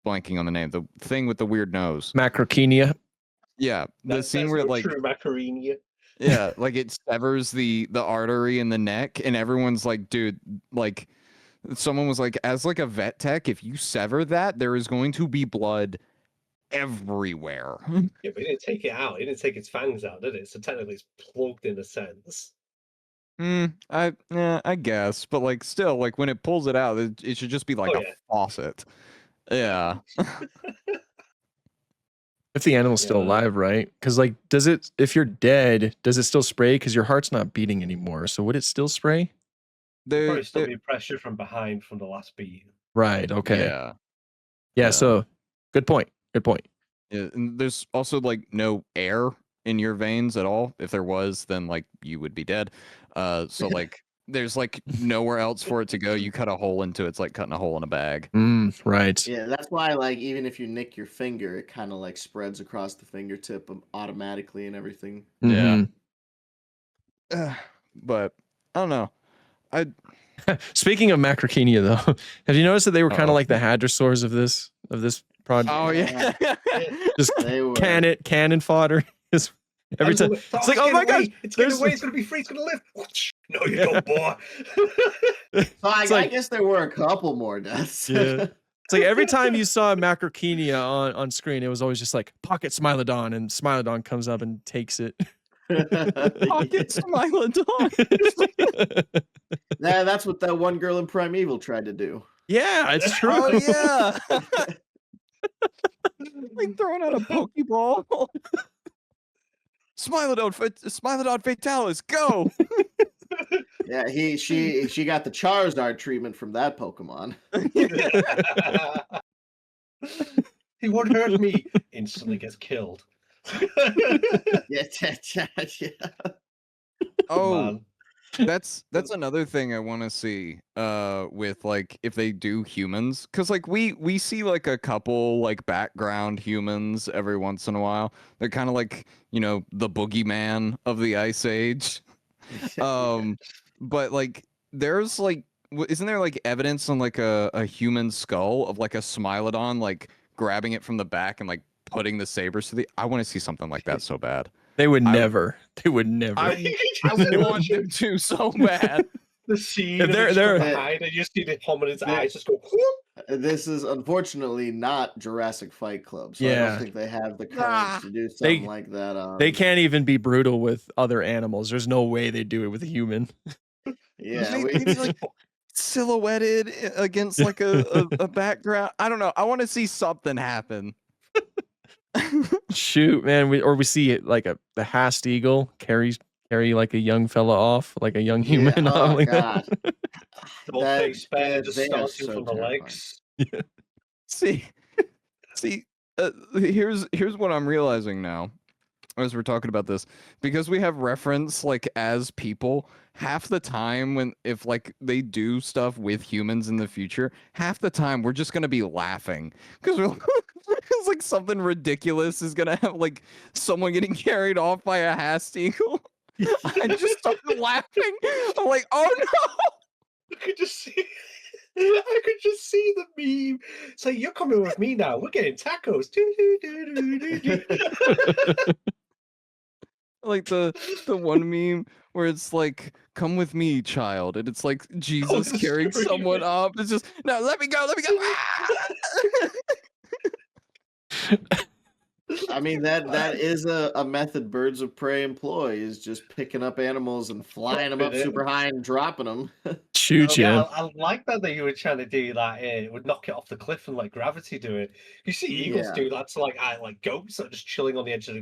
blanking on the name, the thing with the weird nose. Macrokenia. Yeah, the scene where like true macaroni. yeah, like it severs the artery in the neck, and everyone's like, dude, like someone was like, as like a vet tech, if you sever that, there is going to be blood everywhere. Yeah, but he didn't take it out. He didn't take its fangs out, did it? So technically, it's plugged in a sense. I guess, but like still, like when it pulls it out, it should just be like a faucet. Yeah. If the animal's still alive, right? Because like, does it? If you're dead, does it still spray? Because your heart's not beating anymore. So would it still spray? Probably still be pressure from behind from the last beat. Right. Okay. Yeah. Yeah. So, good point. Good point. Yeah, and there's also like no air in your veins at all. If there was, then like you would be dead. So like there's like nowhere else for it to go. You cut a hole into it. It's like cutting a hole in a bag. Right. Yeah, that's why like even if you nick your finger, it kind of like spreads across the fingertip automatically and everything. Yeah. But I don't know. Speaking of Macrokenia, though, have you noticed that they were kind of like the hadrosaurs of this project? Oh yeah. Just cannon fodder. Every time it's like, oh my gosh, it's getting away. It's gonna be free. It's gonna live. No, you don't, boy. So I guess there were a couple more deaths. Yeah. It's like every time you saw Macrokenia on screen, it was always just like pocket Smilodon, and Smilodon comes up and takes it. Pocket Smilodon. Yeah, that's what that one girl in Primeval tried to do. Yeah, it's true. Oh yeah. Like throwing out a Pokeball. Smilodon Fatalis, go! Yeah, she got the Charizard treatment from that Pokemon. He won't hurt me. Instantly gets killed. Yeah. Oh, Man. that's another thing I want to see with like if they do humans, because like we see like a couple like background humans every once in a while. They're kind of like, you know, the boogeyman of the Ice Age. But like there's like isn't there like evidence on like a human skull of like a Smilodon like grabbing it from the back and like putting the sabers to the I want to see something like that so bad. They would never. They would never. I want them to so bad. The scene If they're behind, and you see the hominid's eyes just go. Whoop. This is unfortunately not Jurassic Fight Club, so I Yeah. don't think they have the courage to do something like that. They can't even be brutal with other animals. There's no way they do it with a human. Yeah, Maybe like silhouetted against like a background. I don't know. I want to see something happen. Shoot, man. We see it like the Hast Eagle carry like a young fella off, like a young human. Yeah, off oh like god. Full face bear just starting from the terrifying. legs. Yeah. See, here's what I'm realizing now as we're talking about this, because we have reference like as people half the time when if like they do stuff with humans in the future, half the time we're just gonna be laughing because it's like something ridiculous is gonna have like someone getting carried off by a Hast Eagle. I just started laughing. I'm like, oh no! I could just see the meme. Say, you're coming with me now. We're getting tacos. Like the one meme where it's like, "Come with me, child," and it's like Jesus carrying someone up. It's just no, let me go. I mean that is a method birds of prey employ, is just picking up animals and flying them up Dropping it. super high and dropping them. Shoot you. Yeah, I like that you were trying to do that. It would knock it off the cliff and like gravity do it. You see eagles Yeah. do that to like goats that are just chilling on the edge of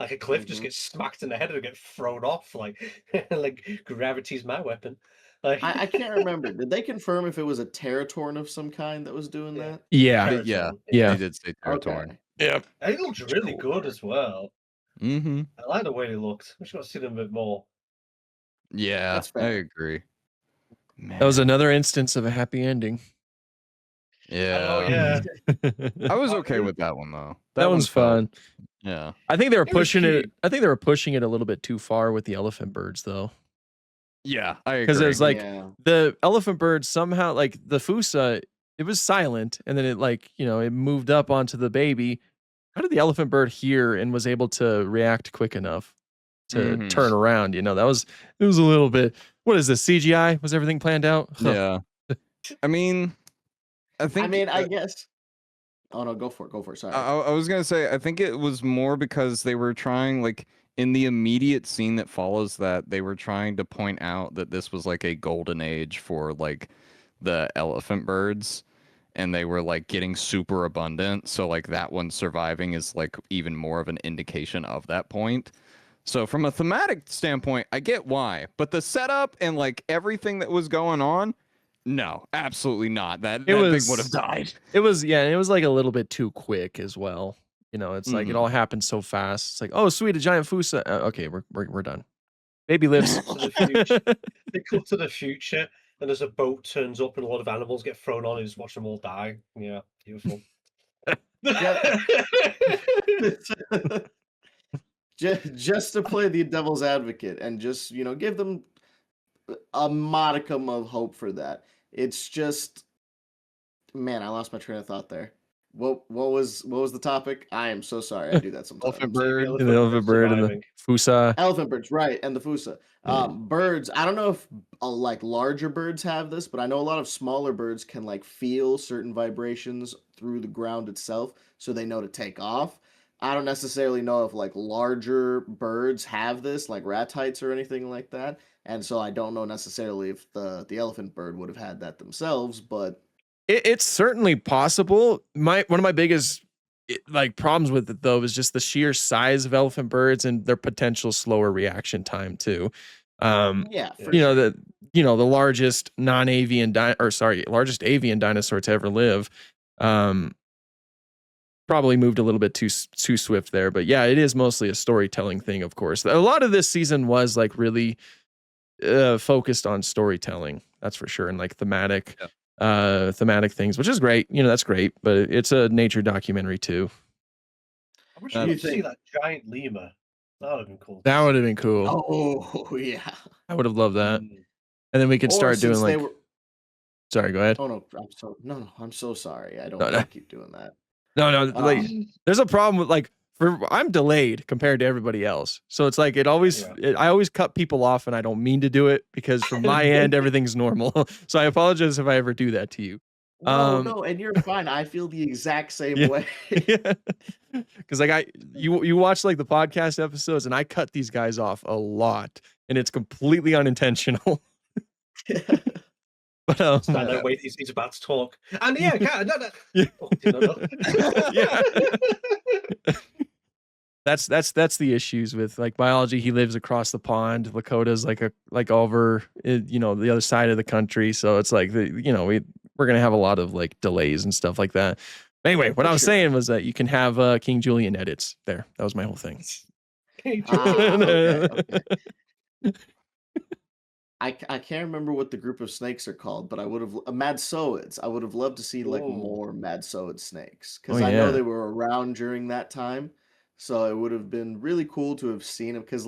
like a cliff, just Mhm. get smacked in the head and get thrown off. Like like gravity's my weapon. Like I can't remember. Did they confirm if it was a Teratorn of some kind that was doing Yeah. that? Yeah. Yeah, Teratorn, Yeah. they did say territory. Okay. Yeah. It looked really good as well. Mm-hmm. I like the way they looked. We should have seen them a bit more. Yeah, That's I fair. agree. Man. That was another instance of a happy ending. Yeah. Oh yeah, I was Oh, okay it- with that one though. That one's felt- fun. Yeah. I think they were It was pushing it. cute. I think they were pushing it a little bit too far with the elephant birds, though. Yeah, I agree. Because there's like Yeah. the elephant bird somehow, like the Fusa, it was silent, and then it it moved up onto the baby. How did the elephant bird hear and was able to react quick enough to Mhm. turn around? It was a little bit. What is this, CGI? Was everything planned out? Huh. Yeah. I mean, I guess. Oh no, go for it. Go for it. Sorry. I was gonna say, I think it was more because they were trying, like, in the immediate scene that follows that, they were trying to point out that this was like a golden age for like the elephant birds, and they were like getting super abundant. So like that one surviving is like even more of an indication of that point. So from a thematic standpoint, I get why, but the setup and like everything that was going on, no, absolutely not. That thing would have died. It was like a little bit too quick as well. It's like it Mhm. all happened so fast. It's like, oh sweet, a giant Fusa. Okay, we're done. Baby lifts. To the future. They cut to the future, and as a boat turns up and a lot of animals get thrown on, and just watch them all die. Yeah, beautiful. just to play the devil's advocate and just give them a modicum of hope for that. It's just, man, I lost my train of thought there. What was the topic? I am so sorry. I do that sometimes. Elephant bird. The elephant bird and the surviving. Fusa. Elephant birds, right, and the Fusa. Birds, I don't know if like larger birds have this, but I know a lot of smaller birds can like feel certain vibrations through the ground itself, so they know to take off. I don't necessarily know if like larger birds have this, like ratites or anything like that, and so I don't know necessarily if the elephant bird would have had that themselves, but It's certainly possible. One of my biggest problems with it though is just the sheer size of elephant birds and their potential slower reaction time too. yeah, for You know sure. the largest largest avian dinosaur to ever live. Probably moved a little bit too swift there, but yeah, it is mostly a storytelling thing, of course. A lot of this season was like really focused on storytelling, that's for sure, and like thematic things, which is great. That's great, but it's a nature documentary too. I wish Do I you could see think- that giant lemur. That would have been cool. That would have been cool. Oh yeah. I would have loved that. Mm. And then we could Or start doing since they like. were- Sorry, go ahead. Oh no, I'm so sorry. I don't No, want no. to keep doing that. No, like there's a problem with like I'm delayed compared to everybody else, so it's like I always cut people off, and I don't mean to do it because from my end everything's normal. So I apologize if I ever do that to you. No, and you're fine. I feel the exact same Yeah. way. Because like you watch like the podcast episodes, and I cut these guys off a lot, and it's completely unintentional. But Stand there, wait, he's about to talk. And yeah, no. Yeah. Oh, no. Yeah. That's the issues with like biology. He lives across the pond. Lakota's like over the other side of the country, so it's like we're gonna have a lot of like delays and stuff like that. Anyway, what I was saying was that you can have King Julian edits there. That was my whole thing. Okay. I can't remember what the group of snakes are called, but I would have Madsoids. I would have loved to see like Whoa. more Madsoid snakes because Oh, I know yeah. they were around during that time, so it would have been really cool to have seen them. Because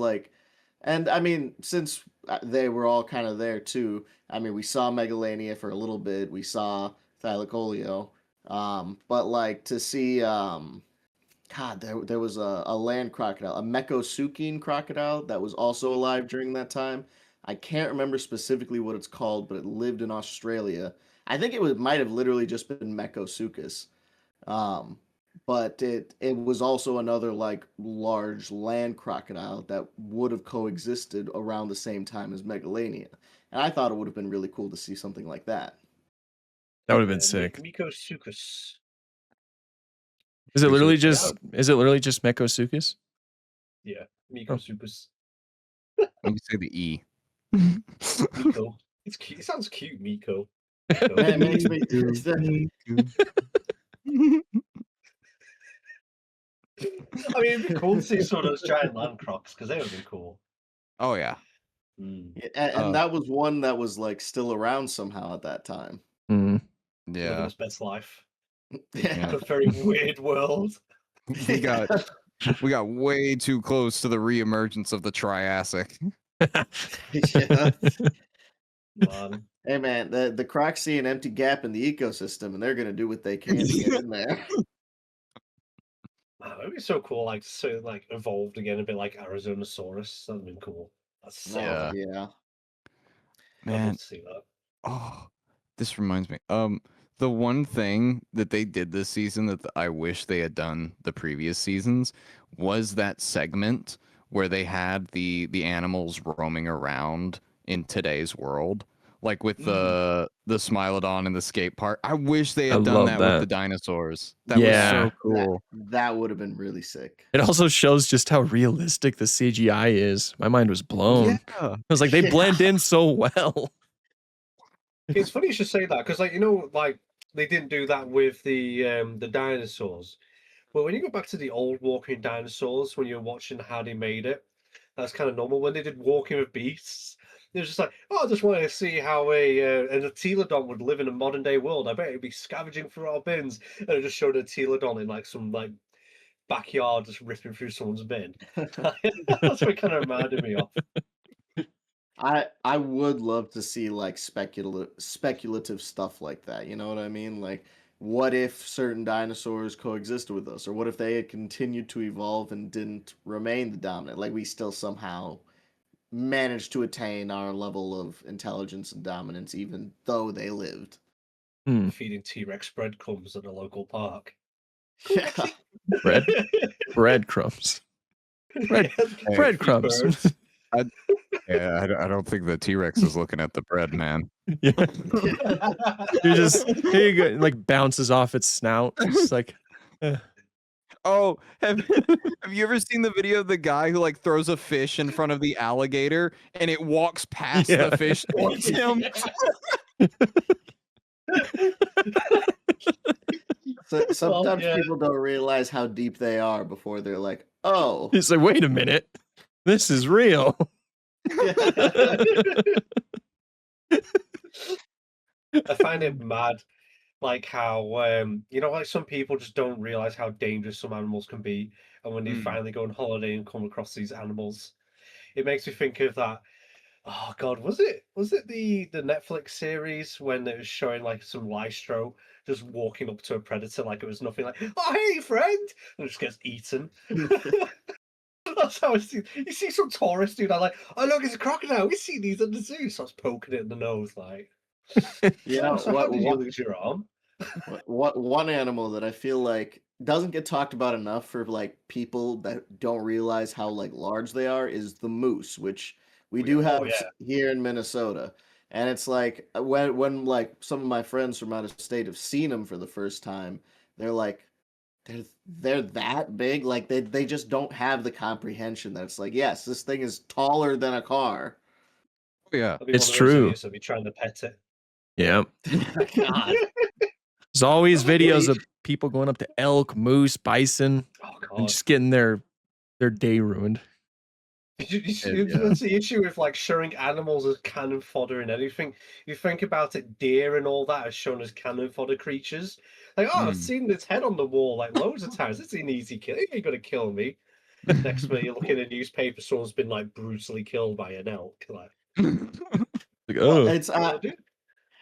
and I mean, since they were all kind of there too. I mean, we saw Megalania for a little bit. We saw Thylacoleo, but like to see God, there was a land crocodile, a Mecosukine crocodile that was also alive during that time. I can't remember specifically what it's called, but it lived in Australia. I think might have literally just been Mecosuchus. but it was also another like large land crocodile that would have coexisted around the same time as Megalania. And I thought it would have been really cool to see something like that. That would have been sick. Mikosuchus. Is it Who's literally it? just Mekosuchus? Yeah, Oh. Mikosuchus. Let me say the E. Miko. It's cute. It sounds cute, Miko. Man, it makes me. I mean, it'd be cool to see some of those giant land crocs because they would have been cool. Oh yeah. Yeah, and that was one that was like still around somehow at that time. Mm. Living Yeah. his best life. Yeah. A very weird world. We got way too close to the reemergence of the Triassic. Yeah. Man. Hey man, the Crocs see an empty gap in the ecosystem, and they're gonna do what they can to get in there. Man, it'd be so cool, like evolved again a bit like Arizonosaurus. That'd been cool. That's sick. Yeah. Yeah. I'd Man, love to see that. oh, this reminds me. The one thing that they did this season that I wish they had done the previous seasons was that segment where they had the animals roaming around in today's world, like with the Smilodon and the skate park. I wish they I had done love that with that. the dinosaurs. That Yeah. was so cool. That would have been really sick. It also shows just how realistic the CGI is. My mind was blown. Yeah. I was like, they Yeah. blend in so well. It's funny you should say that because, like, you know, like they didn't do that with the dinosaurs. But when you go back to the old Walking Dinosaurs, when you're watching how they made it, that's kind of normal. When they did Walking with Beasts, it was just like, oh, I just wanted to see how an Teledon would live in a modern day world. I bet it'd be scavenging through our bins, and it just showed a Teledon in like some like backyard just ripping through someone's bin. That's what it kind of reminded me of. I would love to see like speculative stuff like that. You know what I mean? Like, what if certain dinosaurs coexisted with us, or what if they had continued to evolve and didn't remain the dominant? Like, we still somehow managed to attain our level of intelligence and dominance, even though they lived. Feeding T-Rex breadcrumbs at a local park. Yeah. Breadcrumbs. Breadcrumbs. Birds. Yeah, I don't think the T-Rex is looking at the bread, man. Yeah. You just here you go, like bounces off its snout. Just like Oh, have you ever seen the video of the guy who like throws a fish in front of the alligator and it walks past Yeah. the fish towards him? So sometimes yeah. people don't realize how deep they are before they're like, oh. it's like, wait a minute. This is real. I find it mad, like how you know, like some people just don't realize how dangerous some animals can be, and when they finally go on holiday and come across these animals, it makes me think of that. Oh God, was it the Netflix series when it was showing like some Lystro just walking up to a predator like it was nothing, like, oh hey friend, and just gets eaten. That's how I see. You see some tourist dude, I'm like, oh look, it's a crocodile. We see these at the zoo. Starts poking it in the nose, like. You know So how did you lose your arm? what one animal that I feel like doesn't get talked about enough for like people that don't realize how like large they are is the moose, which we do have here in Minnesota. And it's like when like some of my friends from out of state have seen them for the first time, they're like, they're that big, like they just don't have the comprehension that it's like, yes, this thing is taller than a car. Yeah, it's true. So be trying to pet it. Yeah. God. There's always videos of people going up to elk, moose, bison, Oh God. and just getting their day ruined. That's the issue with like showing animals as cannon fodder and anything. You think about it, deer and all that are shown as cannon fodder creatures. Like, oh, I've seen its head on the wall like loads of times. It's an easy kill. It ain't gonna kill me. Next minute, you look in a newspaper, someone's been like brutally killed by an elk. Like, oh, it's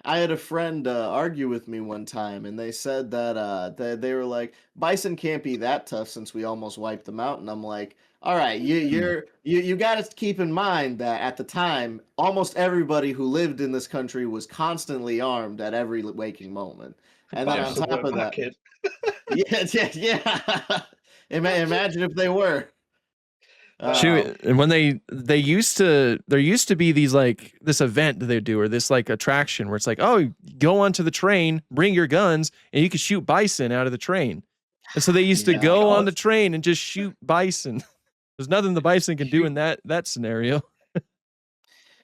I had a friend argue with me one time, and they said that they were like, bison can't be that tough since we almost wiped them out. And I'm like, all right, you got to keep in mind that at the time, almost everybody who lived in this country was constantly armed at every waking moment. And then on top of that, Yeah. Imagine if they were. Shoot, and when they used to, there used to be these like this event that they do, or this like attraction where it's like, oh, go onto the train, bring your guns, and you can shoot bison out of the train. And so they used to Yeah. go on God. the train and just shoot bison. There's nothing the bison can do in that scenario.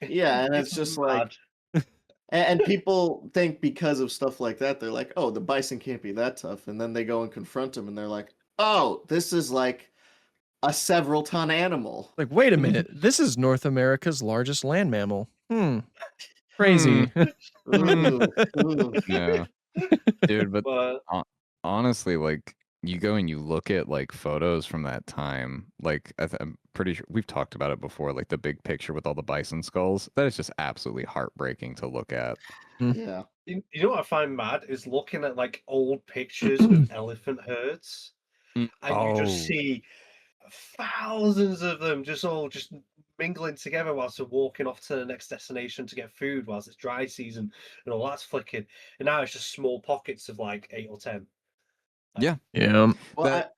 Yeah, and it's just like, mad. and people think because of stuff like that, they're like, oh, the bison can't be that tough. And then they go and confront him, and they're like, oh, this is like a several ton animal. Like, wait a minute, this is North America's largest land mammal. Crazy. Ooh, ooh. Yeah, dude. But But honestly, like you go and you look at like photos from that time, like I'm pretty sure we've talked about it before, like the big picture with all the bison skulls. That is just absolutely heartbreaking to look at. Yeah. you know what I find mad is looking at like old pictures of elephant herds, and you just Oh, see thousands of them just mingling together whilst they're walking off to the next destination to get food whilst it's dry season and all that's flicking. And now it's just small pockets of like 8 or 10. yeah. Yeah. Well, That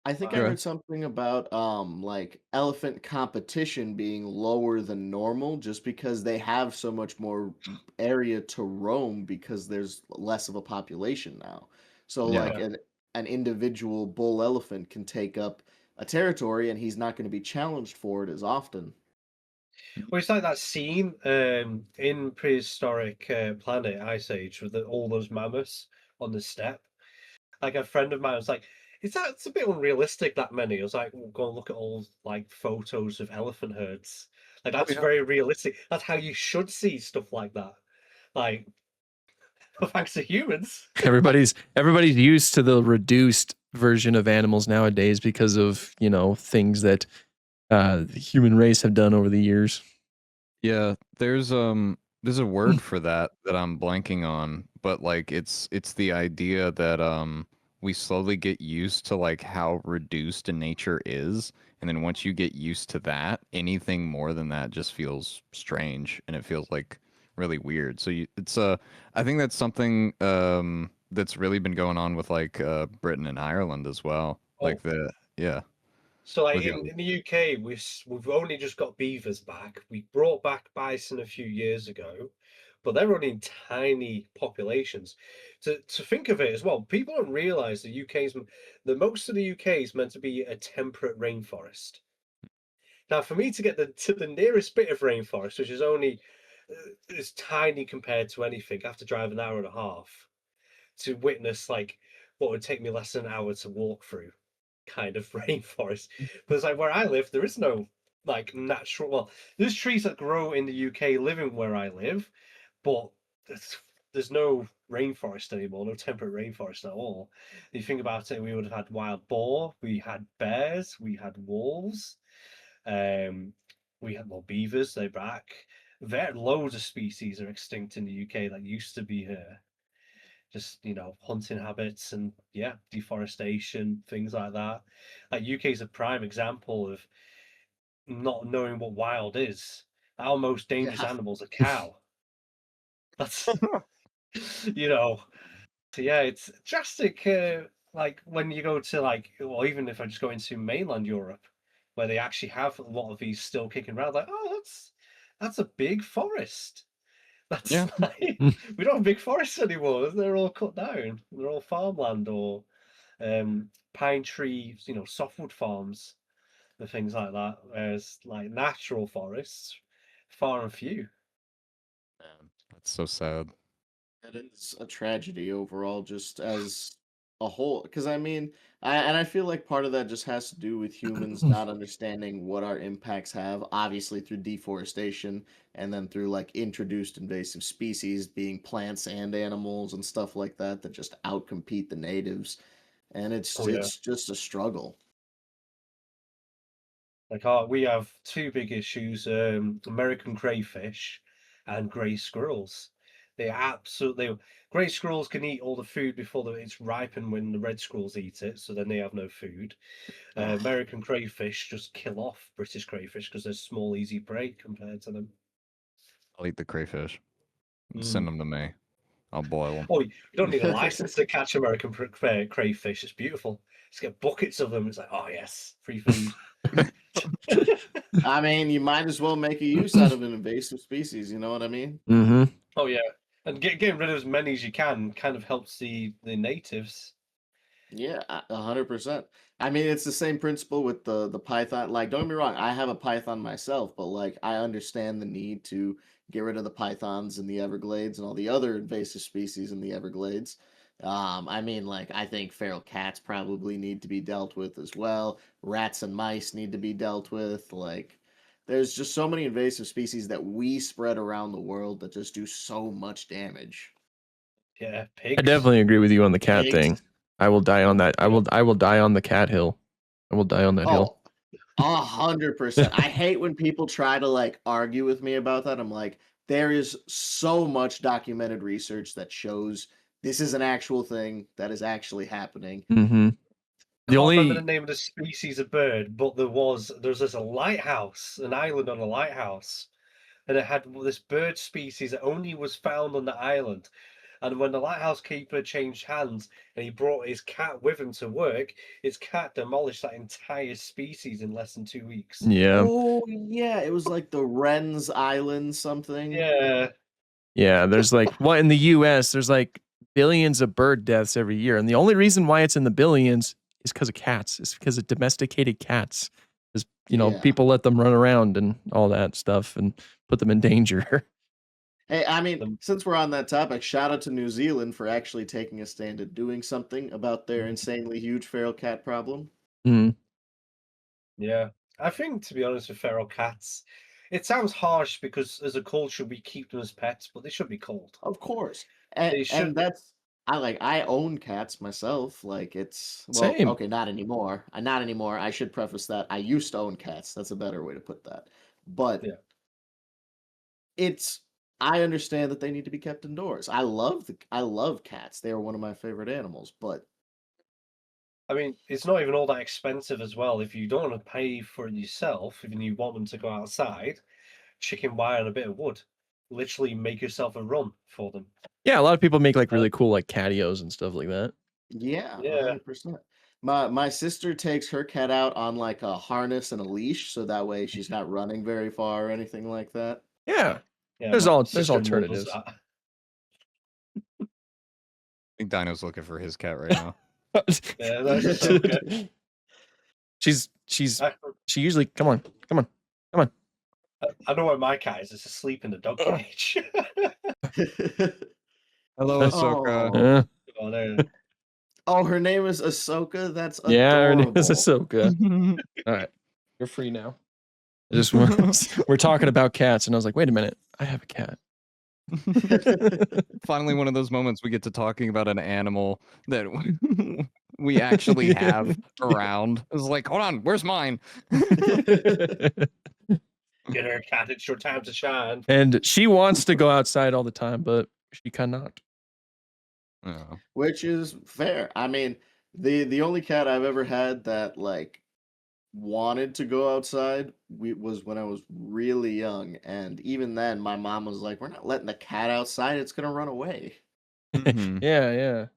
I think I Go heard ahead. something about like elephant competition being lower than normal just because they have so much more area to roam because there's less of a population now. So Yeah. like an individual bull elephant can take up a territory and he's not going to be challenged for it as often. Well, it's like that scene in Prehistoric Planet Ice Age with all those mammoths on the steppe. Like a friend of mine was like, it's a bit unrealistic that many. I was like, well, go and look at all like photos of elephant herds. Like Oh that's yeah. very realistic. That's how you should see stuff like that. Like, thanks to humans. Everybody's used to the reduced version of animals nowadays because of, things that the human race have done over the years. Yeah, there's a word for that I'm blanking on, but like it's the idea that we slowly get used to like how reduced a nature is, and then once you get used to that, anything more than that just feels strange and it feels like really weird. So it's I think that's something that's really been going on with like Britain and Ireland as well. Oh, Like the yeah, so like with the in the UK, we've only just got beavers back. We brought back bison a few years ago, but they're only in tiny populations. To think of it as well, people don't realise the most of the UK is meant to be a temperate rainforest. Now, for me to get to the nearest bit of rainforest, which is only is tiny compared to anything, I have to drive an hour and a half to witness like what would take me less than an hour to walk through kind of rainforest. But it's like where I live, there is no like natural. Well, there's trees that grow in the UK living where I live, but there's no rainforest anymore, no temperate rainforest at all. If you think about it, we would have had wild boar, we had bears, we had wolves, um, we had more beavers. They're back. There, loads of species are extinct in the UK that used to be here. Just hunting habits and yeah, deforestation, things like that. Like UK is a prime example of not knowing what wild is. Our most dangerous Yeah. animal is a cow. That's you know. So yeah, it's drastic. Like when you go to well, even if I just go into mainland Europe, where they actually have a lot of these still kicking around, like, oh, that's a big forest. That's yeah. like we don't have big forests anymore. They're all cut down. They're all farmland or pine tree, softwood farms and things like that. Whereas like natural forests, far and few. Man, that's so sad. It is a tragedy overall, just as a whole. Because I mean, I feel like part of that just has to do with humans not understanding what our impacts have, obviously through deforestation, and then through like introduced invasive species being plants and animals and stuff like that that just outcompete the natives, and it's Oh yeah. it's just a struggle. Like we have two big issues: American crayfish and grey squirrels. They absolutely grey squirrels can eat all the food before it's ripened when the red squirrels eat it, so then they have no food. Ah, American crayfish just kill off British crayfish because they're small, easy prey compared to them. I'll eat the crayfish. Send Mm. them to me. I'll boil them. Oh, you don't need a license to catch American crayfish. It's beautiful. Just get buckets of them. It's like, oh yes, free food. I mean, you might as well make a use out of an invasive species. You know what I mean? Mm-hmm. Oh yeah, and getting rid of as many as you can kind of helps the natives. Yeah, 100%. I mean, it's the same principle with the python. Like, don't get me wrong, I have a python myself, but like, I understand the need to get rid of the pythons in the Everglades and all the other invasive species in the Everglades. I mean, like, I think feral cats probably need to be dealt with as well. Rats and mice need to be dealt with. Like, there's just so many invasive species that we spread around the world that just do so much damage. Yeah, I pigs. definitely agree with you on the cat Pigs. thing. I will die on that. I will die on the cat hill. I will die on that hill. Oh, 100%. I hate when people try to like argue with me about that. I'm like, there is so much documented research that shows this is an actual thing that is actually happening. Mm-hmm. Can't remember the name of the species of bird, but there's this a lighthouse, an island on a lighthouse, and it had this bird species that only was found on the island. And when the lighthouse keeper changed hands and he brought his cat with him to work, his cat demolished that entire species in less than 2 weeks. Yeah. Oh, yeah. It was like the Wren's Island something. Yeah. Yeah. There's like what in the US, there's like billions of bird deaths every year. And the only reason why it's in the billions is because of cats. It's because of domesticated cats. Because, Yeah. people let them run around and all that stuff and put them in danger. Hey, I mean, since we're on that topic, shout out to New Zealand for actually taking a stand at doing something about their insanely huge feral cat problem. Mm. Yeah. I think, to be honest, with feral cats, it sounds harsh because as a culture we keep them as pets, but they should be culled. Of course. They should And be. that's I own cats myself. Like it's Same. okay, not anymore. Not anymore. I should preface that I used to own cats. That's a better way to put that. But Yeah. I understand that they need to be kept indoors. I love cats. They are one of my favorite animals, but I mean, it's not even all that expensive as well. If you don't want to pay for it yourself, if you want them to go outside, chicken wire and a bit of wood. Literally make yourself a run for them. Yeah, a lot of people make like really cool like catios and stuff like that. yeah, Yeah. 100%. My sister takes her cat out on like a harness and a leash, so that way she's not running very far or anything like that. Yeah. Yeah, There's my there's sister-in-law does alternatives. that. I think Dino's looking for his cat right now. Yeah, that's so good. She usually come on. I know where my cat is. It's asleep in the dog cage. Hello, Ahsoka. Oh. Oh, there. Oh, her name is Ahsoka. That's Yeah, her adorable. name is Ahsoka. All right, you're free now. We're talking about cats, and I was like, wait a minute, I have a cat. Finally, one of those moments we get to talking about an animal that we actually have around. It was like, hold on, where's mine? Get her cat. It's your time to shine. And she wants to go outside all the time, but she cannot. Oh. Which is fair. I mean, the only cat I've ever had that like wanted to go outside was when I was really young, and even then my mom was like, "We're not letting the cat outside. It's gonna run away." Mhm. Yeah.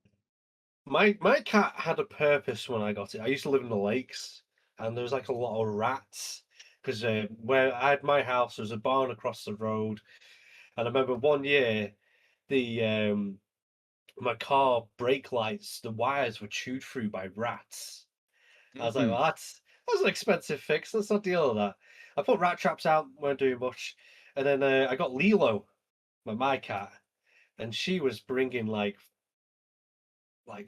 My cat had a purpose when I got it. I used to live in the lakes, and there was like a lot of rats because where I had my house, there was a barn across the road, and I remember one year the my car brake lights, the wires were chewed through by rats. I was like, Mhm. well, that's an expensive fix. Let's not deal with that. I put rat traps out, weren't doing much, and then I got Lilo, my cat, and she was bringing like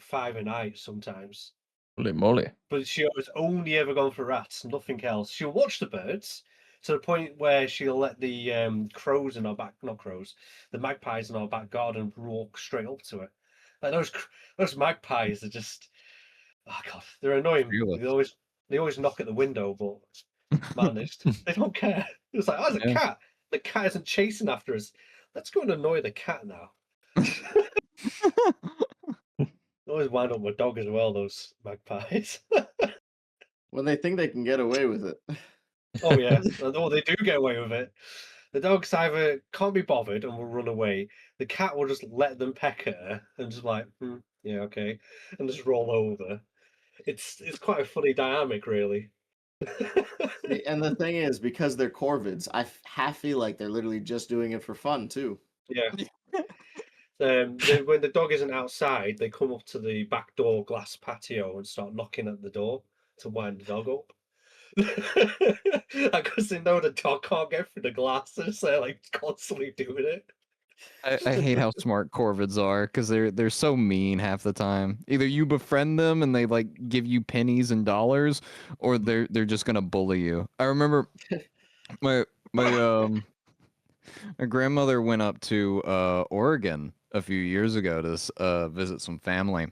5 a night sometimes. Holy moly. But she was only ever gone for rats, nothing else. She'll watch the birds to the point where she'll let the crows in our back, not crows, the magpies in our back garden walk straight up to her. Like those magpies are just, oh god, they're annoying. Fearless. They always knock at the window, but man, they don't care. It's like, oh, there's a Yeah. cat. The cat isn't chasing after us. Let's go and annoy the cat now. They always wind up my dog as well, those magpies. When they think they can get away with it. Oh yeah. Oh, they do get away with it. The dogs either can't be bothered and will run away. The cat will just let them peck at her and just like, yeah, okay, and just roll over. It's quite a funny dynamic, really. And the thing is, because they're corvids, I half feel like they're literally just doing it for fun too. Yeah. When the dog isn't outside, they come up to the back door glass patio and start knocking at the door to wind the dog up. Because they know the dog can't get through the glass, and so they're like constantly doing it. I hate how smart corvids are because they're so mean half the time. Either you befriend them and they like give you pennies and dollars, or they're just gonna bully you. I remember my my my grandmother went up to Oregon a few years ago to visit some family,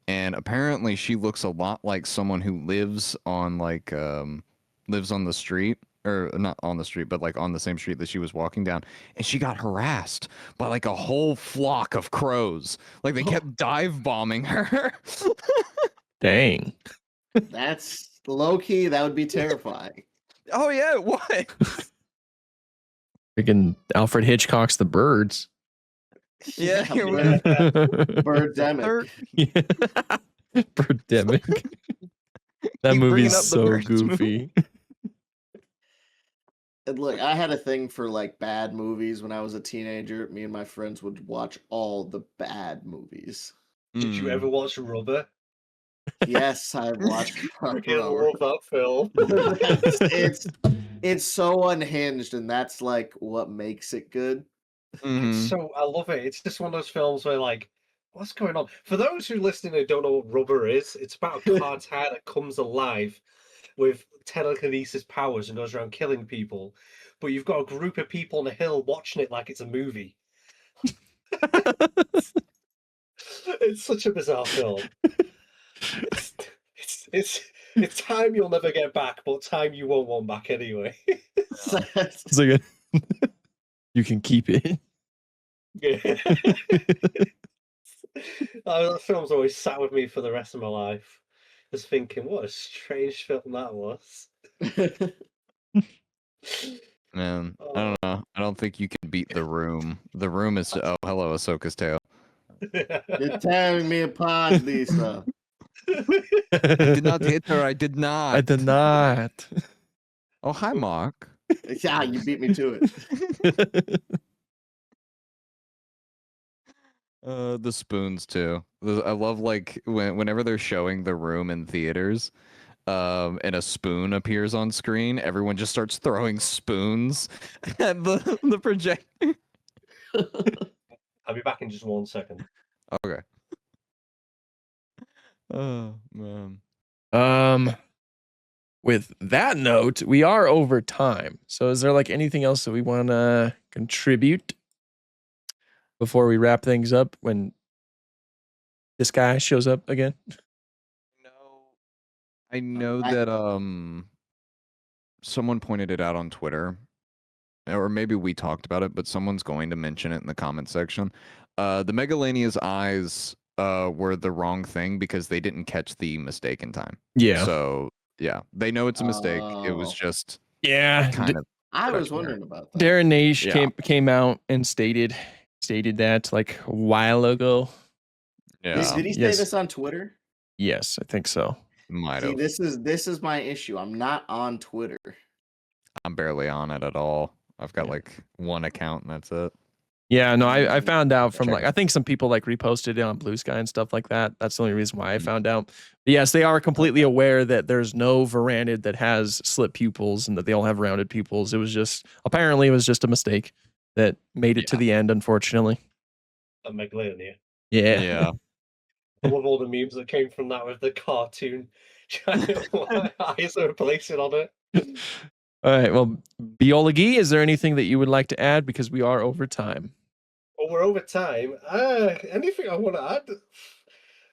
and apparently she looks a lot like someone who lives on lives on the street, or not on the street, but like on the same street that she was walking down, and she got harassed by like a whole flock of crows. Like they kept dive bombing her. Dang. That's low key. That would be terrifying. Oh yeah, it was. Freaking Alfred Hitchcock's The Birds. Yeah, here we bird- go. Birdemic. Birdemic. That Keep movie's bringing up the so Birds movie. goofy. And look, I had a thing for like bad movies when I was a teenager. Me and my friends would watch all the bad movies. Did you ever watch Rubber? Yes, I watched Freaking love that film. it's so unhinged, and that's like what makes it good. Mhm. I love it. It's just one of those films where like, what's going on? For those who listening who don't know what Rubber is, it's about a cartel that comes alive with telekinesis powers and goes around killing people. But you've got a group of people on a hill watching it like it's a movie. It's such a bizarre film. It's time you'll never get back, but time you won't want back anyway. It's like you can keep it. Yeah. That film's always sat with me for the rest of my life. Just thinking, what a strange film that was. Man, I don't know. I don't think you can beat The Room. The Room is oh hello Ahsoka's tail. You're tearing me apart, Lisa. I did not hit her. I did not. I did not. Oh hi Mark. Yeah, you beat me to it. The spoons too. I love like whenever they're showing The Room in theaters, and a spoon appears on screen, everyone just starts throwing spoons at the projector. I'll be back in just 1 second. Okay. Oh man. With that note, we are over time. So is there like anything else that we want to contribute before we wrap things up when this guy shows up again? I know that someone pointed it out on Twitter, or maybe we talked about it, but someone's going to mention it in the comment section. The Megalania's eyes were the wrong thing because they didn't catch the mistake in time. Yeah. So yeah, they know it's a mistake. It was Oh. just Yeah. kind of. I was production error. wondering about that. Darren Naish Yeah. came out and stated that like a while ago. Yeah, Did he say Yes. this on Twitter? Yes, I think so. might See, have. this is my issue. I'm not on Twitter. I'm barely on it at all. I've got Yeah. like one account and that's it. Yeah, no, I found out from Check like it. I think some people like reposted it on Blue Sky and stuff like that. That's the only reason why I found out. But yes, they are completely aware that there's no Varanid that has slit pupils and that they all have rounded pupils. It was just apparently it was just a mistake that made it to the end, unfortunately. A Megalania. Yeah. Yeah. I love all the memes that came from that with the cartoon giant eyes are placing on it. All right. Well, Biology, is there anything that you would like to add? Because we are over time. Well, we're over time. Anything I want to add?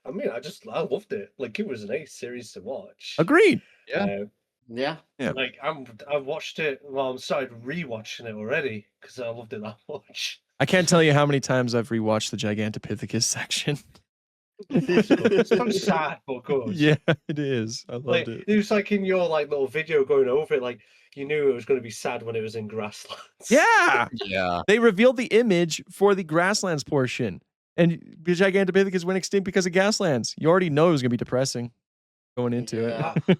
I mean, I loved it. Like, it was an ace series to watch. Agreed. Yeah. Yeah. Yeah. Like, I watched it. Well, I'm started rewatching it already because I loved it that much. I can't tell you how many times I've rewatched the Gigantopithecus section. It's so sad, but good. Yeah, it is. I loved Like it. it was like in your like little video going over it, like you knew it was going to be sad when it was in grasslands. Yeah. Yeah. They revealed the image for the grasslands portion. And the Gigantopithecus went extinct because of grasslands. You already know it was going to be depressing going into Yeah. it.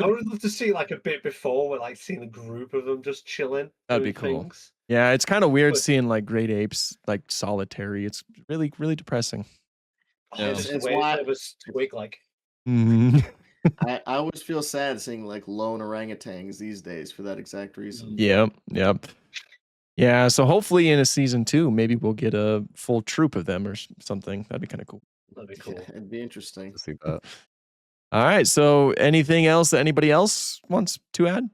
I would love to see like a bit before, where like seeing a group of them just chilling. That'd be doing cool. things. Yeah, it's kind of weird But- seeing like great apes like solitary. It's really, really depressing. Yeah. Just It's the way why- it was twig like. Mhm. I always feel sad seeing like lone orangutans these days for that exact reason. Yep. Yep. Yeah. So hopefully in a season 2, maybe we'll get a full troop of them or something. That'd be kind of cool. That'd be Yeah, cool. it'd be interesting. To see that. All right. So anything else that anybody else wants to add?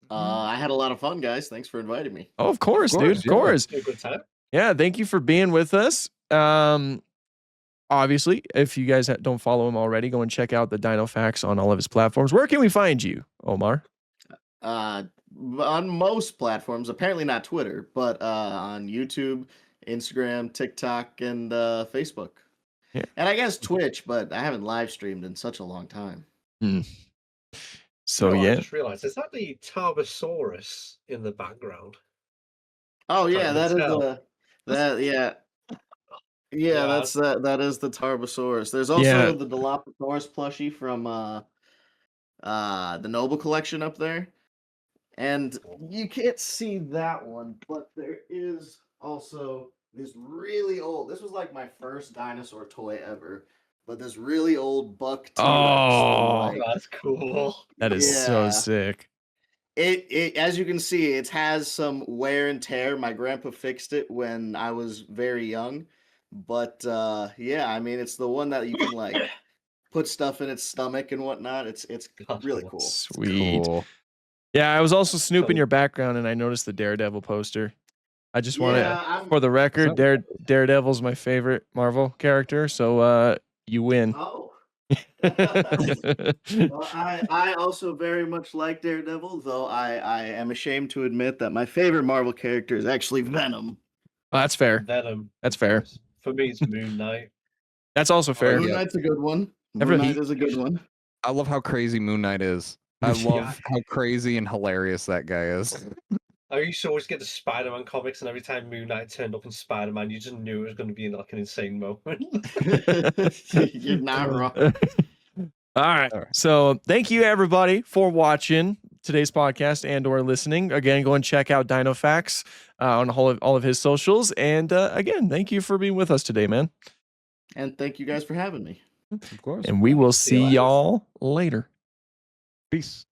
I had a lot of fun, guys. Thanks for inviting me. Oh, of course, dude. course, Of yeah. course. A good time. Yeah, thank you for being with us. Obviously, if you guys don't follow him already, go and check out the TheDinoFax on all of his platforms. Where can we find you, Omar? On most platforms, apparently not Twitter, but on YouTube, Instagram, TikTok, and Facebook. Yeah. And I guess Twitch, but I haven't live streamed in such a long time. So I yeah, just realised, is that the Tarbosaurus in the background? Oh yeah, Can't that is tell. that yeah. Yeah, Yeah. that's that is the Tarbosaurus. There's also Yeah. the Dilophosaurus plushie from the Noble collection up there. And you can't see that one, but there is also this really old. This was like my first dinosaur toy ever, but this really old buck T-Rex. Oh. like, That's cool. that is so Yeah. sick. It as you can see, it has some wear and tear. My grandpa fixed it when I was very young, but yeah, I mean it's the one that you can like put stuff in its stomach and whatnot. It's That's really cool. cool. Sweet. Cool. Yeah, I was also snooping So- your background and I noticed the Daredevil poster. I just want to, Yeah, for the record, that- Daredevil's my favorite Marvel character. So you win. Oh. Well, I also very much like Daredevil, though I am ashamed to admit that my favorite Marvel character is actually Venom. That's fair. Venom. That's fair. For me, it's Moon Knight. That's also fair. Moon Yeah. Knight's a good one. Every- Moon Knight is a good one. I love how crazy Moon Knight is. I love how crazy and hilarious that guy is. I used to always get the Spider-Man comics, and every time Moon Knight turned up in Spider-Man, you just knew it was going to be like an insane moment. You're not wrong. All right. All right. So thank you everybody for watching today's podcast and or listening. Again, go and check out DinoFax on all of his socials. And again, thank you for being with us today, man. And thank you guys for having me. Of course. And we will See you see later. y'all later. Peace.